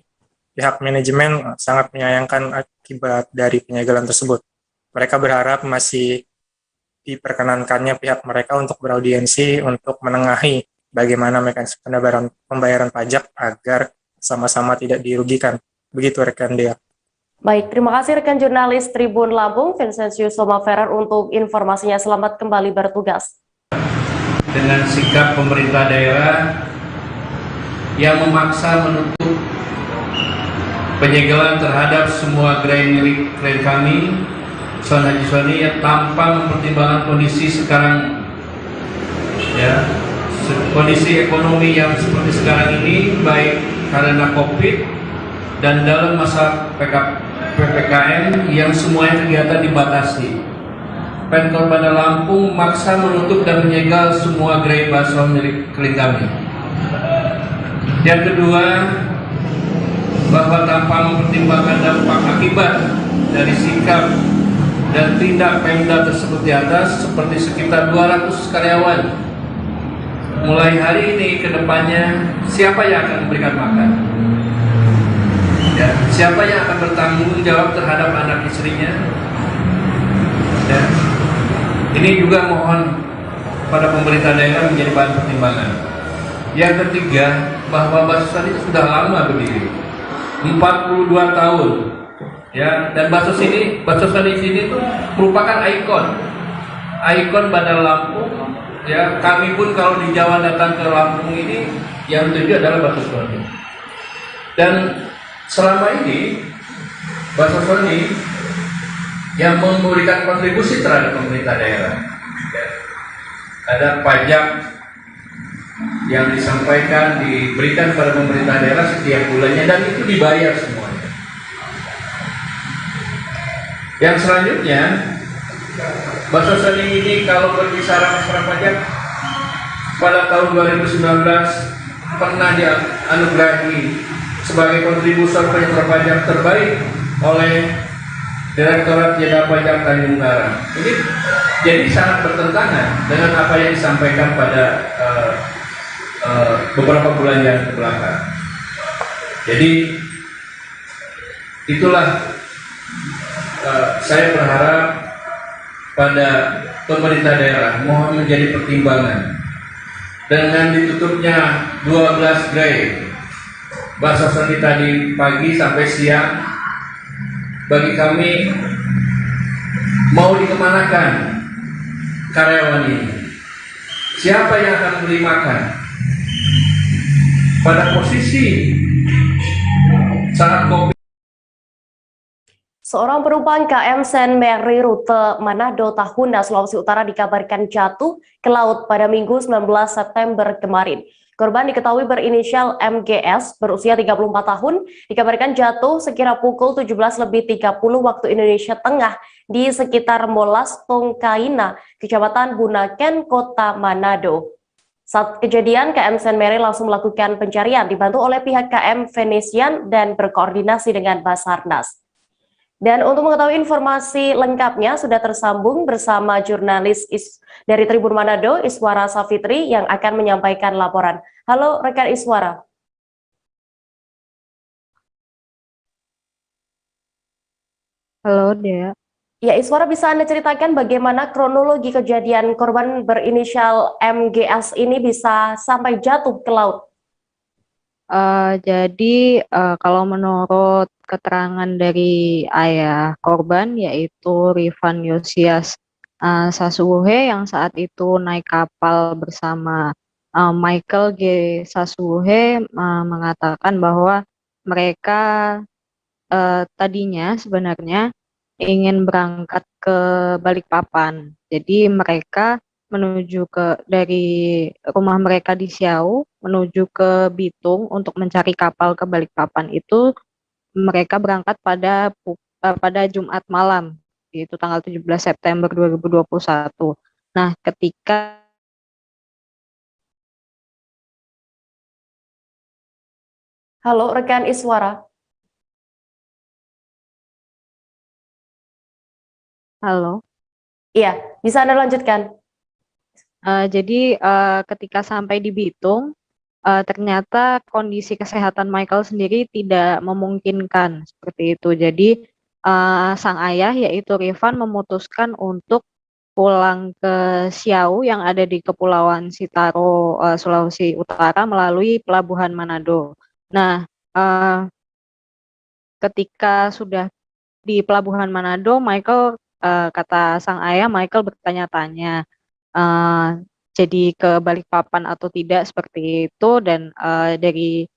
pihak manajemen sangat menyayangkan akibat dari penyegelan tersebut. Mereka berharap masih diperkenankannya pihak mereka untuk beraudiensi untuk menengahi bagaimana mekanisme pembayaran pajak agar sama-sama tidak dirugikan. Begitu rekan Dea. Baik, terima kasih rekan jurnalis Tribun Lampung, Vincenzius Somaferer untuk informasinya. Selamat kembali bertugas. Dengan sikap pemerintah daerah yang memaksa menutup penyegelan terhadap semua gerai milik klien kami, Son Haji Sony, ya, tanpa mempertimbangkan kondisi sekarang, ya, kondisi ekonomi yang seperti sekarang ini, baik karena COVID dan dalam masa PPKM yang semuanya kegiatan dibatasi. Pemkot Bandar Lampung maksa menutup dan menyegel semua gerai bakso milik klien kami. Yang kedua, bahwa tanpa mempertimbangkan dampak akibat dari sikap dan tindak Pemda tersebut di atas, seperti sekitar 200 karyawan, mulai hari ini ke depannya, siapa yang akan memberikan makan? Ya, siapa yang akan bertanggung jawab terhadap anak istrinya? Ya, ini juga mohon pada pemerintah daerah menjadi bahan pertimbangan. Yang ketiga, bahwa bakso Sony sudah lama berdiri, 42 tahun, ya, dan bakso Sony sini itu merupakan ikon Bandar Lampung, ya. Kami pun kalau di Jawa datang ke Lampung ini, yang tuju adalah bakso Sony. Dan selama ini bakso Sony yang memberikan kontribusi terhadap pemerintah daerah, ya. Ada pajak yang disampaikan, diberikan pada pemerintah daerah setiap bulannya, dan itu dibayar semuanya. Yang selanjutnya, bakso Sony ini kalau berbicara masalah pajak, pada tahun 2019 pernah dianugerahi sebagai kontributor penyetor pajak terbaik oleh Direktorat Jenderal Pajak Tanjung Karang. Ini jadi sangat bertentangan dengan apa yang disampaikan pada beberapa bulan yang kebelakang. Jadi itulah saya berharap pada pemerintah daerah mohon menjadi pertimbangan dengan ditutupnya 12 gerai bakso Sony tadi pagi sampai siang. Bagi kami, mau dikemanakan karyawan ini? Siapa yang akan beli makan? Pada posisi saat COVID. Seorang penumpang KM Saint Mary rute Manado Tahuna, Sulawesi Utara dikabarkan jatuh ke laut pada Minggu 19 September kemarin. Korban diketahui berinisial MGS, berusia 34 tahun, dikabarkan jatuh sekira pukul 17.30 waktu Indonesia Tengah di sekitar Molas Tongkaina, Kecamatan Bunaken, Kota Manado. Saat kejadian, KM Saint Mary langsung melakukan pencarian, dibantu oleh pihak KM Venetian dan berkoordinasi dengan Basarnas. Dan untuk mengetahui informasi lengkapnya, sudah tersambung bersama jurnalis dari Tribun Manado, Iswara Safitri, yang akan menyampaikan laporan. Halo rekan Iswara. Halo Dea. Ya, Iswara, bisa Anda ceritakan bagaimana kronologi kejadian korban berinisial MGS ini bisa sampai jatuh ke laut? Jadi kalau menurut keterangan dari ayah korban, yaitu Rifan Yosias Sasuhe, yang saat itu naik kapal bersama Michael G. Sasuhe, mengatakan bahwa mereka tadinya sebenarnya ingin berangkat ke Balikpapan. Jadi mereka dari rumah mereka di Siau menuju ke Bitung untuk mencari kapal ke Balikpapan. Itu mereka berangkat pada Jumat malam, yaitu tanggal 17 September 2021. Nah, ketika Halo rekan Iswara. Halo. Iya, bisa Anda lanjutkan. Jadi ketika sampai di Bitung, ternyata kondisi kesehatan Michael sendiri tidak memungkinkan seperti itu. Jadi sang ayah yaitu Rifan memutuskan untuk pulang ke Siau yang ada di Kepulauan Sitaro, Sulawesi Utara melalui Pelabuhan Manado. Nah, ketika sudah di Pelabuhan Manado, Michael kata sang ayah, Michael bertanya-tanya jadi ke Balikpapan atau tidak seperti itu, dan dari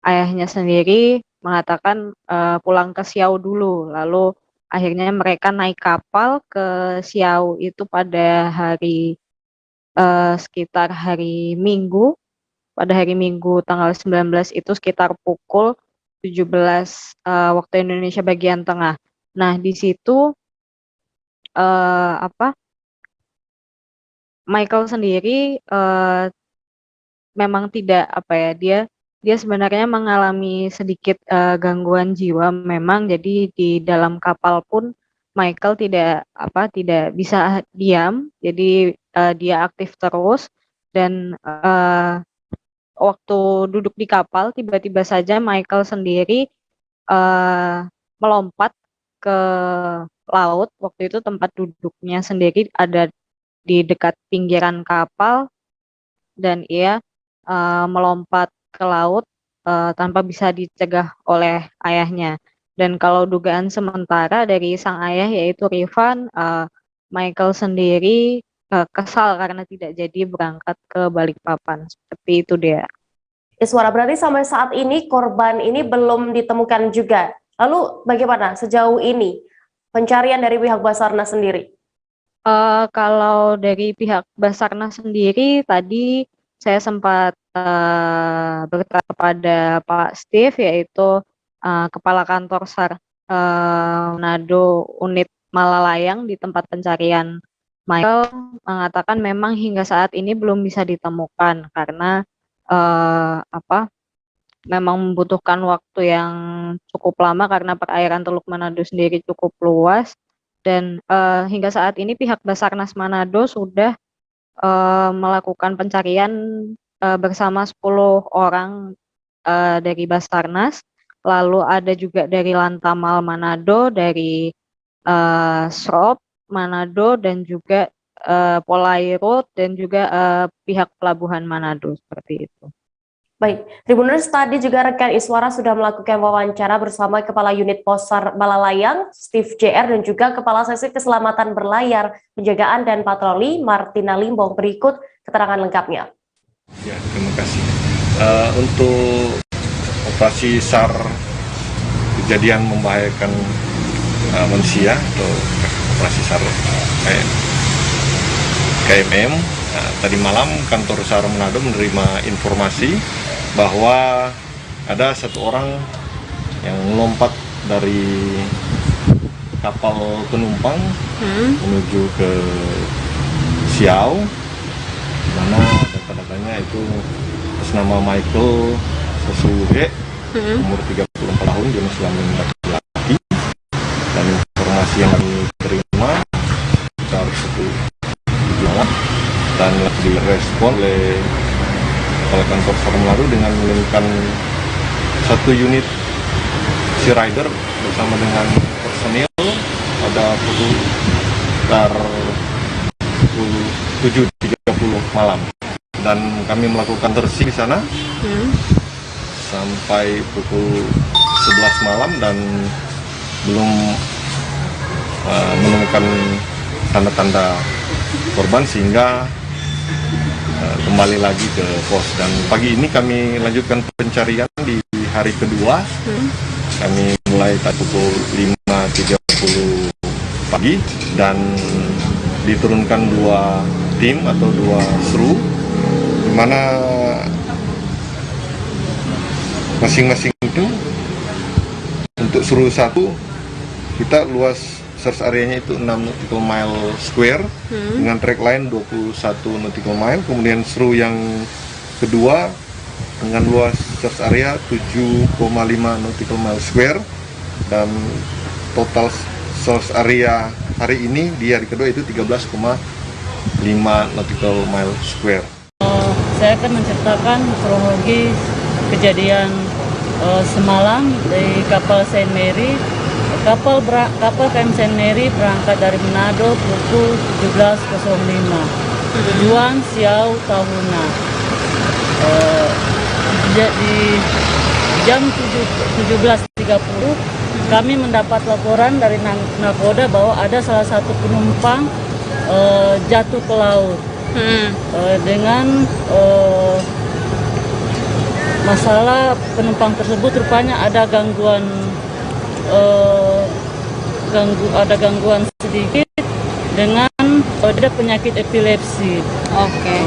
ayahnya sendiri mengatakan pulang ke Siau dulu. Lalu akhirnya mereka naik kapal ke Siau itu pada hari sekitar hari Minggu. Pada hari Minggu tanggal 19 itu sekitar pukul 17 waktu Indonesia bagian tengah. Nah, di situ Michael sendiri memang tidak dia sebenarnya mengalami sedikit gangguan jiwa memang. Jadi di dalam kapal pun Michael tidak bisa diam. Jadi dia aktif terus, dan waktu duduk di kapal tiba-tiba saja Michael sendiri melompat ke laut. Waktu itu tempat duduknya sendiri ada di dekat pinggiran kapal, dan ia melompat ke laut tanpa bisa dicegah oleh ayahnya. Dan kalau dugaan sementara dari sang ayah yaitu Rifan, Michael sendiri kesal karena tidak jadi berangkat ke Balikpapan. Seperti itu dia. Iswara, berarti sampai saat ini korban ini belum ditemukan juga. Lalu bagaimana sejauh ini pencarian dari pihak Basarnas sendiri? Kalau dari pihak Basarnas sendiri, tadi saya sempat bertanya kepada Pak Steve, yaitu Kepala Kantor SAR Manado Unit Malalayang di tempat pencarian Michael, mengatakan memang hingga saat ini belum bisa ditemukan karena memang membutuhkan waktu yang cukup lama karena perairan Teluk Manado sendiri cukup luas. Dan hingga saat ini pihak Basarnas Manado sudah melakukan pencarian bersama 10 orang dari Basarnas. Lalu ada juga dari Lantamal Manado, dari Srop Manado, dan juga Polairut, dan juga pihak Pelabuhan Manado, seperti itu. Baik, Tribuners, tadi juga rekan Iswara sudah melakukan wawancara bersama Kepala Unit Posar Malalayang, Steve JR, dan juga Kepala Sesi Keselamatan Berlayar, Penjagaan dan Patroli, Martina Limbong. Berikut keterangan lengkapnya. Ya, terima kasih. Untuk operasi SAR kejadian membahayakan manusia atau operasi SAR KMM, tadi malam kantor SAR Manado menerima informasi bahwa ada satu orang yang melompat dari kapal penumpang menuju ke Siau, mana data-datanya itu atas nama Michael Sesuhe, umur 34 tahun, jenis kelamin laki-laki. Dan informasi yang kami terima sekitar 1 jam dan direspon oleh Kepala Kantor SAR Manado dengan mengirimkan 1 unit Sea Rider bersama dengan personil pada pukul 7.30 malam, dan kami melakukan bersih di sana sampai pukul 11 malam dan belum menemukan tanda-tanda korban, sehingga kembali lagi ke pos. Dan pagi ini kami lanjutkan pencarian di hari kedua. Kami mulai pukul 5.30 pagi dan diturunkan 2 tim atau 2 seru, di mana masing-masing itu untuk seru 1 kita luas search areanya itu 6 nautical mile square dengan track line 21 nautical mile. Kemudian seru yang kedua dengan luas search area 7,5 nautical mile square, dan total search area hari ini di hari kedua itu 13,5 nautical mile square. saya akan menceritakan kronologi kejadian semalam di kapal Saint Mary. Kapal KM Saint Mary berangkat dari Manado pukul 17.05. Tujuan Siau Tahuna. Di jam 17.30 kami mendapat laporan dari nakoda bahwa ada salah satu penumpang jatuh ke laut dengan masalah penumpang tersebut rupanya ada gangguan sedikit dengan ada penyakit epilepsi. Oke.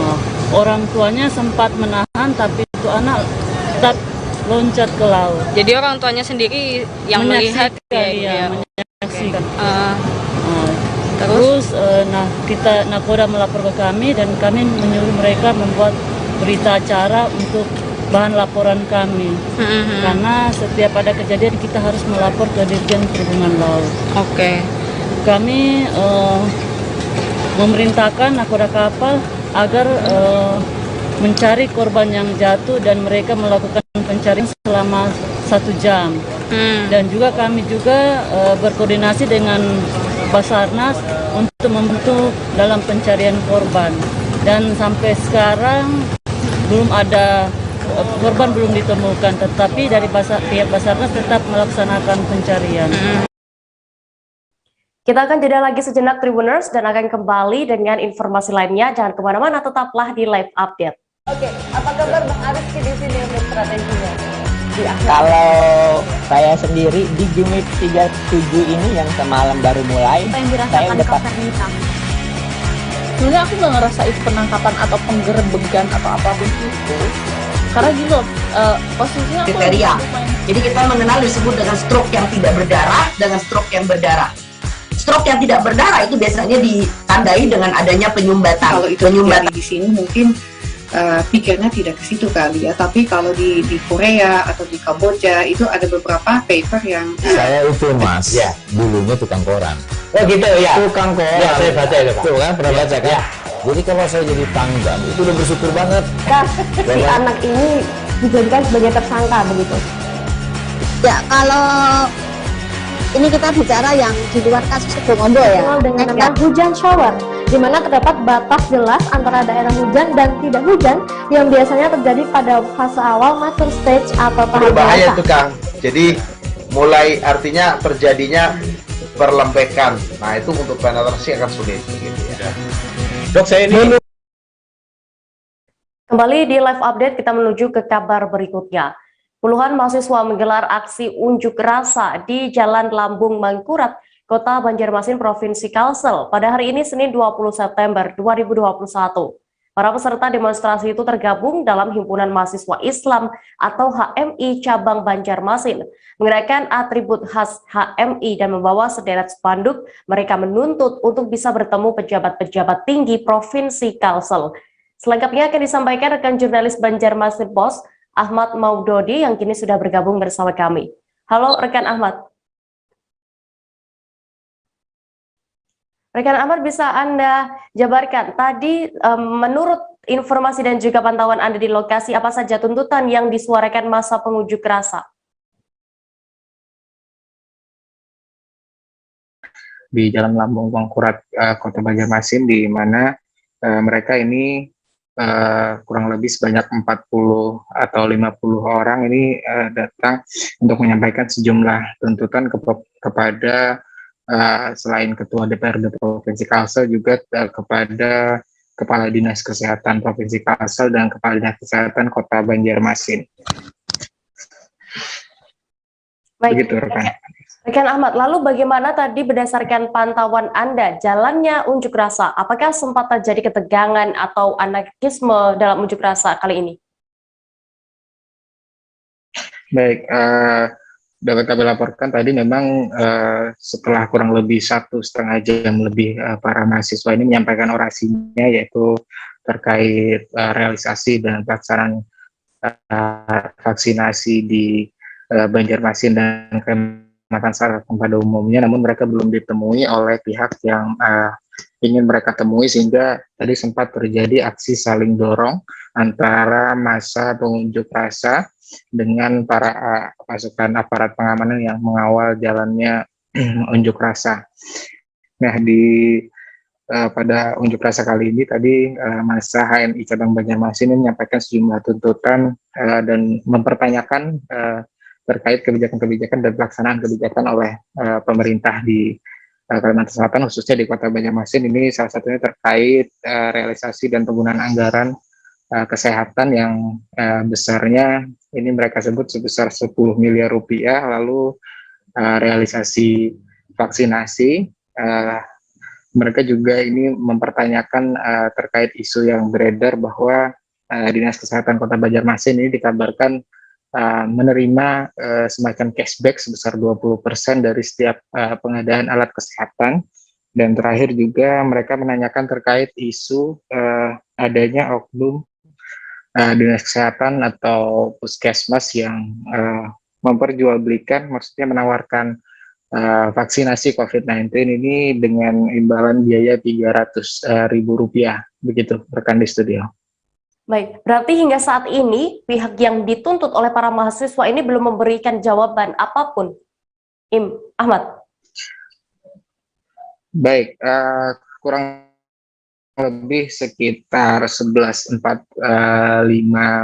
Orang tuanya sempat menahan tapi itu anak tetap loncat ke laut. Jadi orang tuanya sendiri yang melihat ya, menyaksikan. Terus nakoda melapor ke kami dan kami menyuruh mereka membuat berita acara untuk bahan laporan kami. Karena setiap ada kejadian kita harus melapor ke Dirjen Perhubungan Laut. Oke. Kami memerintahkan nakoda kapal agar mencari korban yang jatuh dan mereka melakukan pencarian selama 1 jam. Dan juga kami juga berkoordinasi dengan Basarnas untuk membantu dalam pencarian korban. Dan sampai sekarang belum ada korban belum ditemukan, tetapi dari pihak Basarnas tetap melaksanakan pencarian. Kita akan jeda lagi sejenak Tribuners dan akan kembali dengan informasi lainnya. Jangan kemana-mana, tetaplah di Live Update. Oke, apa kabar Bang Ariski di sini untuk strateginya? Kalau saya sendiri di Jumip 37 ini yang semalam baru mulai, saya udah sebenarnya aku nggak ngerasa itu penangkapan atau penggerebegan atau apapun itu, karena gini loh, posisinya aku kriteria. Jadi kita mengenal disebut dengan stroke yang tidak berdarah dengan stroke yang berdarah. Stroke yang tidak berdarah itu biasanya ditandai dengan adanya penyumbatan. Kalau itu terjadi di sini mungkin pikirnya tidak ke situ kali ya, tapi kalau di Korea atau di Kamboja itu ada beberapa paper yang saya itu mas, dulunya tukang koran. Oh gitu ya. Tukang koran. Ya, saya baca itu Pak. Tuh kan pernah baca kan? Ya. Jadi kalau saya jadi tanggap itu udah bersyukur banget. Si anak ini dijadikan sebagai tersangka begitu. Ya, kalau ini kita bicara yang di luar kasus Sebongombo ya, dengan nama hujan shower, di mana terdapat batas jelas antara daerah hujan dan tidak hujan yang biasanya terjadi pada fase awal mature stage atau tahap berbahaya itu Kang. Jadi mulai artinya terjadinya perlempekan. Nah itu untuk penetrasi akan sulit gitu ya. Dok, saya ini Kembali di Live Update, kita menuju ke kabar berikutnya. Puluhan mahasiswa menggelar aksi unjuk rasa di Jalan Lambung Mangkurat, Kota Banjarmasin, Provinsi Kalsel pada hari ini Senin 20 September 2021. Para peserta demonstrasi itu tergabung dalam Himpunan Mahasiswa Islam atau HMI Cabang Banjarmasin. Mengenakan atribut khas HMI dan membawa sederet spanduk, mereka menuntut untuk bisa bertemu pejabat-pejabat tinggi Provinsi Kalsel. Selengkapnya akan disampaikan rekan jurnalis Banjarmasin Post, Ahmad Maudodi, yang kini sudah bergabung bersama kami. Halo rekan Ahmad. Rekan Ahmad, bisa Anda jabarkan tadi menurut informasi dan juga pantauan Anda di lokasi, apa saja tuntutan yang disuarakan masa pengunjuk rasa? Di Jalan Lambung Mangkurat, Kota Banjarmasin, di mana mereka ini kurang lebih sebanyak 40 atau 50 orang ini datang untuk menyampaikan sejumlah tuntutan kepada selain Ketua DPRD Provinsi Kalsel juga kepada Kepala Dinas Kesehatan Provinsi Kalsel dan Kepala Dinas Kesehatan Kota Banjarmasin. Baik, begitu rekan. Rekan Ahmad, lalu bagaimana tadi berdasarkan pantauan Anda jalannya unjuk rasa? Apakah sempat terjadi ketegangan atau anarkisme dalam unjuk rasa kali ini? Baik, dapat kami laporkan tadi memang setelah kurang lebih 1,5 jam lebih para mahasiswa ini menyampaikan orasinya, yaitu terkait realisasi dan pelaksanaan vaksinasi di Banjarmasin dan Kalimantan Selatan pada umumnya, namun mereka belum ditemui oleh pihak yang ingin mereka temui, sehingga tadi sempat terjadi aksi saling dorong antara massa pengunjuk rasa dengan para pasukan aparat pengamanan yang mengawal jalannya unjuk rasa. Nah, pada unjuk rasa kali ini tadi massa HMI cabang Banjarmasin ini menyampaikan sejumlah tuntutan dan mempertanyakan terkait kebijakan-kebijakan dan pelaksanaan kebijakan oleh pemerintah di Kalimantan Selatan, khususnya di Kota Banjarmasin. Ini salah satunya terkait realisasi dan penggunaan anggaran kesehatan yang besarnya ini mereka sebut sebesar 10 miliar rupiah, lalu realisasi vaksinasi. Mereka juga ini mempertanyakan terkait isu yang beredar bahwa Dinas Kesehatan Kota Banjarmasin ini dikabarkan menerima semacam cashback sebesar 20% dari setiap pengadaan alat kesehatan. Dan terakhir juga mereka menanyakan terkait isu adanya oknum Dinas Kesehatan atau puskesmas yang memperjualbelikan, maksudnya menawarkan vaksinasi COVID-19 ini dengan imbalan biaya Rp300.000. Begitu, rekan di studio. Baik, berarti hingga saat ini pihak yang dituntut oleh para mahasiswa ini belum memberikan jawaban apapun. Ahmad. Baik, kurang lebih sekitar 11.45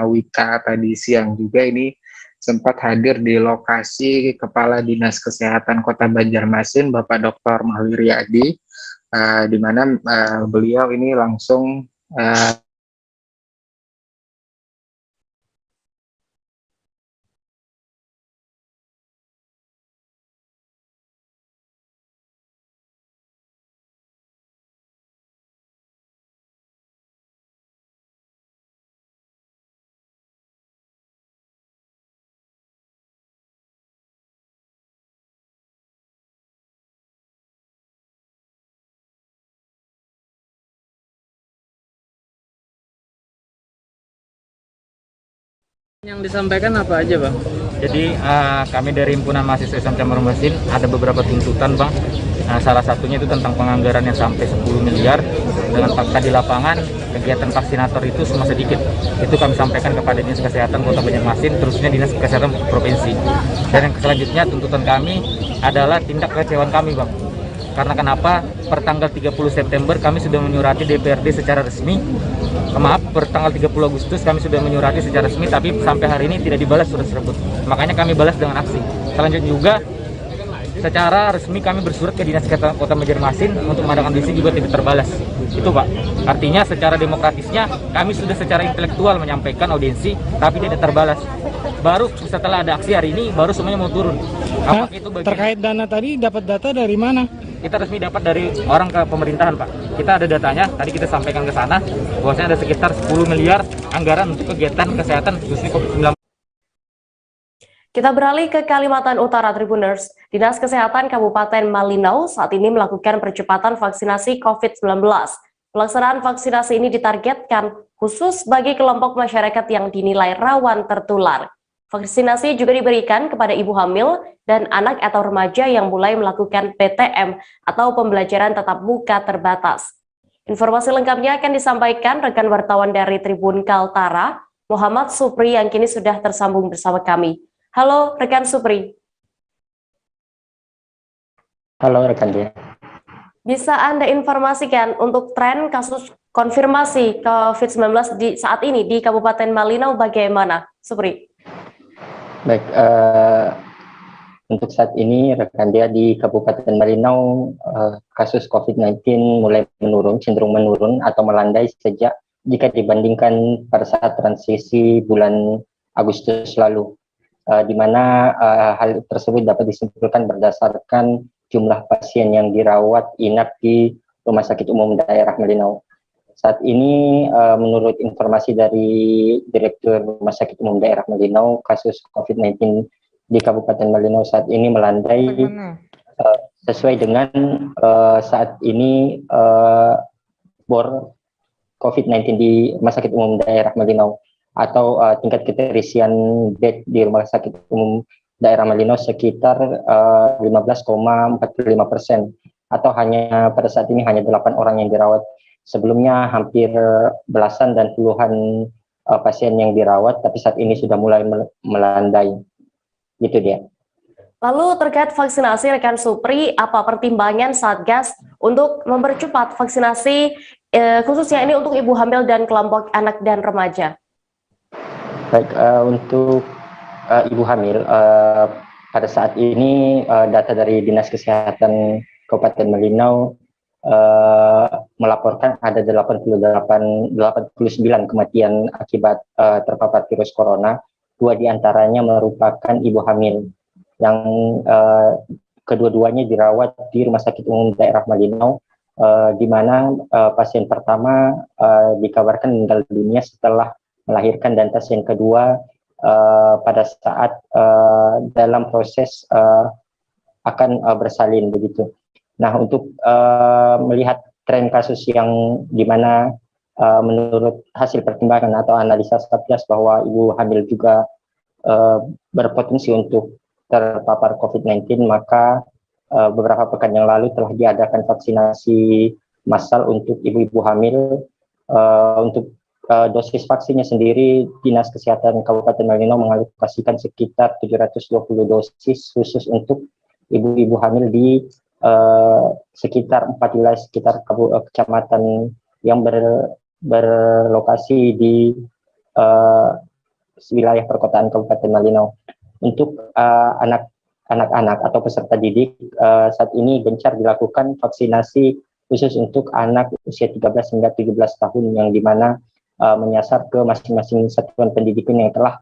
WITA tadi siang juga ini sempat hadir di lokasi Kepala Dinas Kesehatan Kota Banjarmasin, Bapak Dr. Mahwiryadi, di mana beliau ini langsung Yang disampaikan apa aja, Bang? Jadi kami dari Himpunan Mahasiswa Islam Cabang Banjarmasin ada beberapa tuntutan, Bang. Salah satunya itu tentang penganggaran yang sampai 10 miliar. Dengan fakta di lapangan, kegiatan vaksinator itu cuma sedikit. Itu kami sampaikan kepada Dinas Kesehatan Kota Banjarmasin, terusnya Dinas Kesehatan Provinsi. Dan yang selanjutnya tuntutan kami adalah tindak kekecewaan kami, Bang. Karena kenapa? Pertanggal 30 September kami sudah menyurati DPRD secara resmi. Pertanggal 30 Agustus kami sudah menyurati secara resmi, tapi sampai hari ini tidak dibalas surat tersebut. Makanya kami balas dengan aksi. Selanjutnya juga secara resmi kami bersurat ke Dinas Kesehatan Kota Banjarmasin untuk mengadakan audisi, juga tidak terbalas. Itu, Pak. Artinya secara demokratisnya kami sudah secara intelektual menyampaikan audiensi, tapi tidak terbalas. Baru setelah ada aksi hari ini, baru semuanya mau turun. Itu terkait dana tadi, dapat data dari mana? Kita resmi dapat dari orang ke pemerintahan, Pak. Kita ada datanya, tadi kita sampaikan ke sana, bahwasanya ada sekitar 10 miliar anggaran untuk kegiatan kesehatan khususnya COVID-19. Kita beralih ke Kalimantan Utara, Tribuners. Dinas Kesehatan Kabupaten Malinau saat ini melakukan percepatan vaksinasi COVID-19. Pelaksanaan vaksinasi ini ditargetkan khusus bagi kelompok masyarakat yang dinilai rawan tertular. Vaksinasi juga diberikan kepada ibu hamil dan anak atau remaja yang mulai melakukan PTM atau pembelajaran tatap muka terbatas. Informasi lengkapnya akan disampaikan rekan wartawan dari Tribun Kaltara, Muhammad Supri, yang kini sudah tersambung bersama kami. Halo rekan Supri. Halo rekan dia. Bisa Anda informasikan untuk tren kasus konfirmasi COVID-19 saat ini di Kabupaten Malinau bagaimana, Supri? Baik, untuk saat ini rekan dia di Kabupaten Malinau kasus COVID-19 mulai menurun, cenderung menurun atau melandai sejak jika dibandingkan pada saat transisi bulan Agustus lalu, di mana hal tersebut dapat disimpulkan berdasarkan jumlah pasien yang dirawat inap di Rumah Sakit Umum Daerah Malinau. Saat ini menurut informasi dari Direktur Rumah Sakit Umum Daerah Malinau, kasus COVID-19 di Kabupaten Malinau saat ini melandai sesuai dengan saat ini bor COVID-19 di Rumah Sakit Umum Daerah Malinau atau tingkat keterisian bed di Rumah Sakit Umum Daerah Malinau sekitar 15,45%. atau hanya pada saat ini hanya 8 orang yang dirawat? Sebelumnya hampir belasan dan puluhan pasien yang dirawat, tapi saat ini sudah mulai melandai. Gitu dia. Lalu terkait vaksinasi, rekan Supri, apa pertimbangan Satgas untuk mempercepat vaksinasi khususnya ini untuk ibu hamil dan kelompok anak dan remaja? Baik, untuk ibu hamil, pada saat ini data dari Dinas Kesehatan Kabupaten Malinau melaporkan ada 89 kematian akibat terpapar virus corona. 2 diantaranya merupakan ibu hamil yang kedua-duanya dirawat di Rumah Sakit Umum Daerah Malinau, di mana pasien pertama dikabarkan meninggal dunia setelah melahirkan, dan pasien kedua pada saat dalam proses akan bersalin begitu. Nah, untuk melihat tren kasus yang di mana menurut hasil pertimbangan atau analisa Satgas bahwa ibu hamil juga berpotensi untuk terpapar COVID-19, maka beberapa pekan yang lalu telah diadakan vaksinasi massal untuk ibu-ibu hamil. Untuk dosis vaksinnya sendiri, Dinas Kesehatan Kabupaten Malinau mengalokasikan sekitar 720 dosis khusus untuk ibu-ibu hamil di sekitar 4 wilayah sekitar kecamatan yang berlokasi di wilayah perkotaan Kabupaten Malinau. Untuk anak-anak atau peserta didik, saat ini gencar dilakukan vaksinasi khusus untuk anak usia 13 hingga 17 tahun, yang dimana menyasar ke masing-masing satuan pendidikan yang telah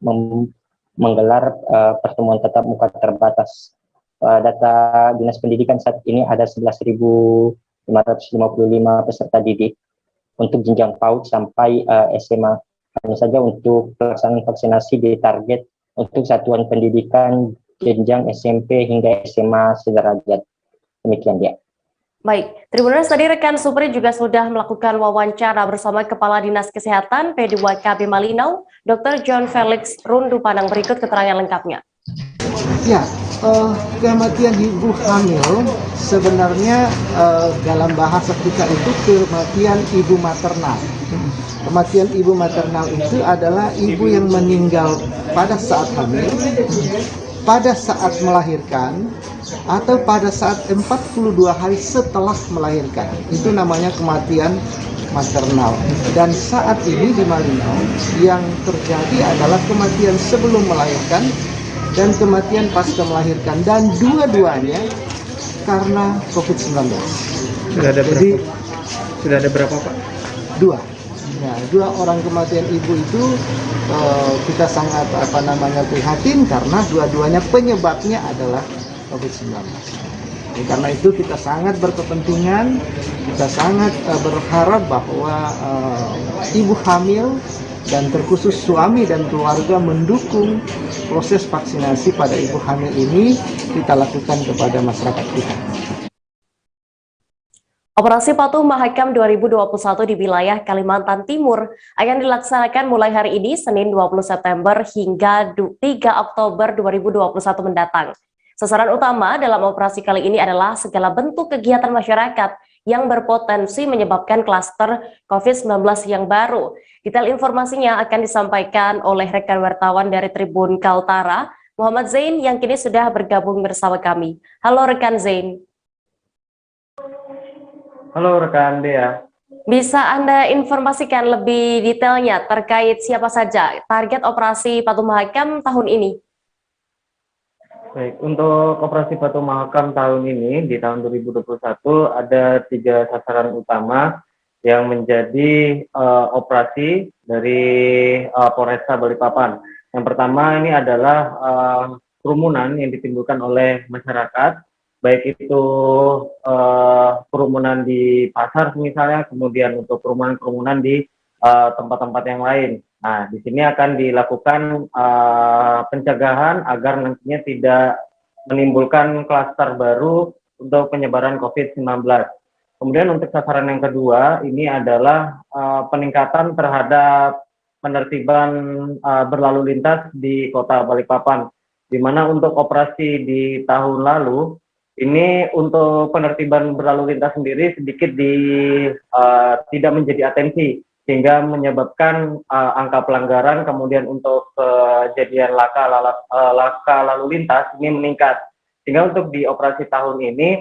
menggelar pertemuan tatap muka terbatas. Data Dinas Pendidikan saat ini ada 11.555 peserta didik untuk jenjang PAUD sampai SMA. Hanya saja untuk pelaksanaan vaksinasi ditarget untuk satuan pendidikan jenjang SMP hingga SMA sederajat. Demikian dia. Baik, Tribuners, tadi rekan Supri juga sudah melakukan wawancara bersama Kepala Dinas Kesehatan P2KB Malinau, Dr. John Felix Rundu Panang. Berikut keterangan lengkapnya. Ya, kematian ibu hamil sebenarnya dalam bahasa kita itu kematian ibu maternal. Kematian ibu maternal itu adalah ibu yang meninggal pada saat hamil, pada saat melahirkan, atau pada saat 42 hari setelah melahirkan. Itu namanya kematian maternal. Dan saat ini di Malinau yang terjadi adalah kematian sebelum melahirkan dan kematian pasca melahirkan, dan dua-duanya karena COVID-19. Sudah ada berapa Pak? 2. Ya, 2 orang kematian ibu itu kita sangat prihatin karena dua-duanya penyebabnya adalah COVID-19. Karena itu kita sangat berkepentingan, kita sangat berharap bahwa ibu hamil dan terkhusus suami dan keluarga mendukung proses vaksinasi pada ibu hamil ini kita lakukan kepada masyarakat kita. Operasi Patuh Mahakam 2021 di wilayah Kalimantan Timur akan dilaksanakan mulai hari ini, Senin 20 September hingga 3 Oktober 2021 mendatang. Sasaran utama dalam operasi kali ini adalah segala bentuk kegiatan masyarakat yang berpotensi menyebabkan klaster COVID-19 yang baru. Detail informasinya akan disampaikan oleh rekan wartawan dari Tribun Kaltara, Muhammad Zain, yang kini sudah bergabung bersama kami. Halo rekan Zain. Halo rekan Dea. Bisa Anda informasikan lebih detailnya terkait siapa saja target operasi Patuh Mahakam tahun ini? Baik, untuk operasi Patuh Mahakam tahun ini, di tahun 2021, ada 3 sasaran utama yang menjadi operasi dari Polresta Balikpapan. Yang pertama ini adalah kerumunan yang ditimbulkan oleh masyarakat, baik itu kerumunan di pasar misalnya, kemudian untuk kerumunan di tempat-tempat yang lain. Nah, di sini akan dilakukan pencegahan agar nantinya tidak menimbulkan klaster baru untuk penyebaran COVID-19. Kemudian untuk sasaran yang kedua, ini adalah peningkatan terhadap penertiban berlalu lintas di Kota Balikpapan, di mana untuk operasi di tahun lalu Ini untuk penertiban berlalu lintas sendiri sedikit tidak menjadi atensi, sehingga menyebabkan angka pelanggaran kemudian untuk kejadian laka lalu lintas ini meningkat. Sehingga untuk di operasi tahun ini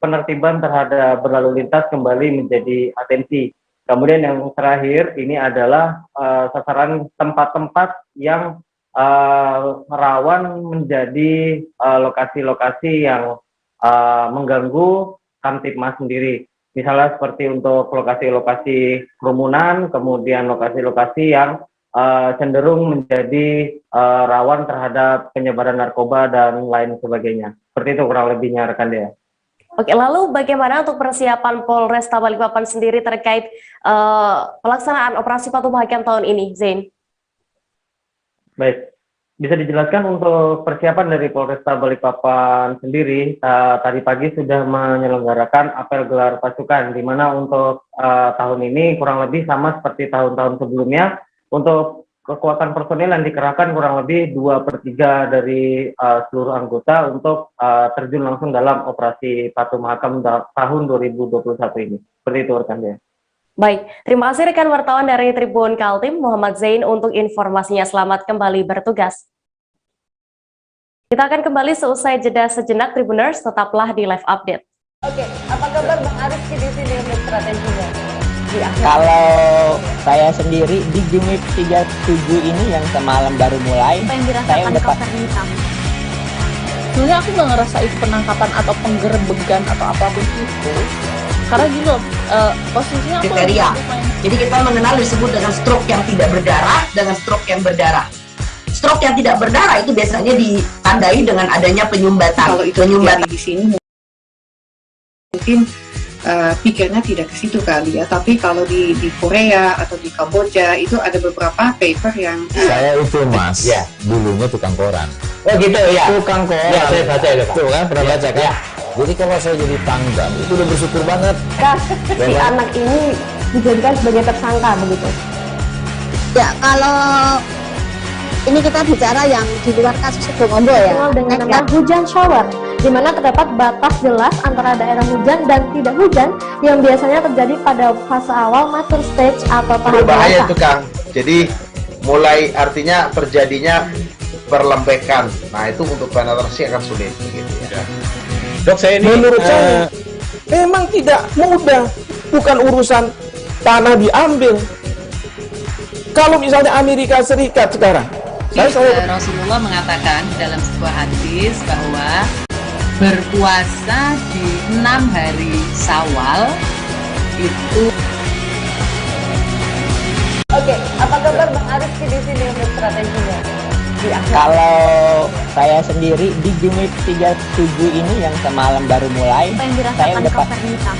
penertiban terhadap berlalu lintas kembali menjadi atensi. Kemudian yang terakhir ini adalah sasaran tempat-tempat yang rawan menjadi lokasi-lokasi yang mengganggu Kamtipmas sendiri. Misalnya seperti untuk lokasi-lokasi kerumunan, kemudian lokasi-lokasi yang cenderung menjadi rawan terhadap penyebaran narkoba dan lain sebagainya. Seperti itu kurang lebihnya rekan Dea. Oke, lalu bagaimana untuk persiapan Polresta Balikpapan sendiri terkait pelaksanaan operasi Patuh Mahakam tahun ini, Zain? Baik, bisa dijelaskan untuk persiapan dari Polresta Balikpapan sendiri, tadi pagi sudah menyelenggarakan apel gelar pasukan, di mana untuk tahun ini kurang lebih sama seperti tahun-tahun sebelumnya. Untuk kekuatan personil yang dikerahkan kurang lebih 2/3 dari seluruh anggota untuk terjun langsung dalam operasi Patuh Mahakam tahun 2021 ini. Seperti itu rekan Dea. Baik, terima kasih rekan wartawan dari Tribun Kaltim, Muhammad Zain untuk informasinya. Selamat kembali bertugas. Kita akan kembali seusai jeda sejenak, Tribuners, tetaplah di live update. Oke, apa kabar Bang Aris di sini untuk strateginya? Kalau saya sendiri di Game Week 37 ini yang semalam baru mulai, Apa yang saya dirasakan udah Kak Fernita? Sebenarnya aku nggak ngerasa itu penangkapan atau penggerebegan atau apapun itu. Karena gini loh, posisinya aku Kriteria. Jadi kita mengenal disebut dengan stroke yang tidak berdarah dengan stroke yang berdarah. Stroke yang tidak berdarah itu biasanya ditandai dengan adanya penyumbatan. Kalau itu terjadi di sini mungkin pikirnya tidak ke situ kali ya, tapi kalau di Korea atau di Kamboja itu ada beberapa paper yang Saya itu Mas, dulunya tukang koran. Oh gitu ya. Tukang koran. Ya, saya baca itu, Pak. Tuh kan, pernah baca kan? Ya. Jadi kalau saya jadi tanggam, itu udah bersyukur banget. Si anak ini dijadikan sebagai tersangka begitu. Ya, kalau ini kita bicara yang di luar kasus Sebongombo ya. Dengan nama hujan shower, di mana terdapat batas jelas antara daerah hujan dan tidak hujan yang biasanya terjadi pada fase awal mature stage atau tahap Berbahaya dewasa. itu Kang. Jadi mulai artinya terjadinya perlembekan. Nah itu untuk penetrasi akan sulit gitu ya. Dok, saya ini menurut saya memang tidak mudah, bukan urusan tanah diambil. Kalau misalnya Amerika Serikat sekarang, Rasulullah mengatakan dalam sebuah hadis bahwa berpuasa di 6 hari Syawal itu. Oke, apa kabar Bang Aris di sini untuk strateginya? Kalau saya sendiri di Game Week 37 ini yang semalam baru mulai, Apa yang saya dirasakan udah Kak Fernita?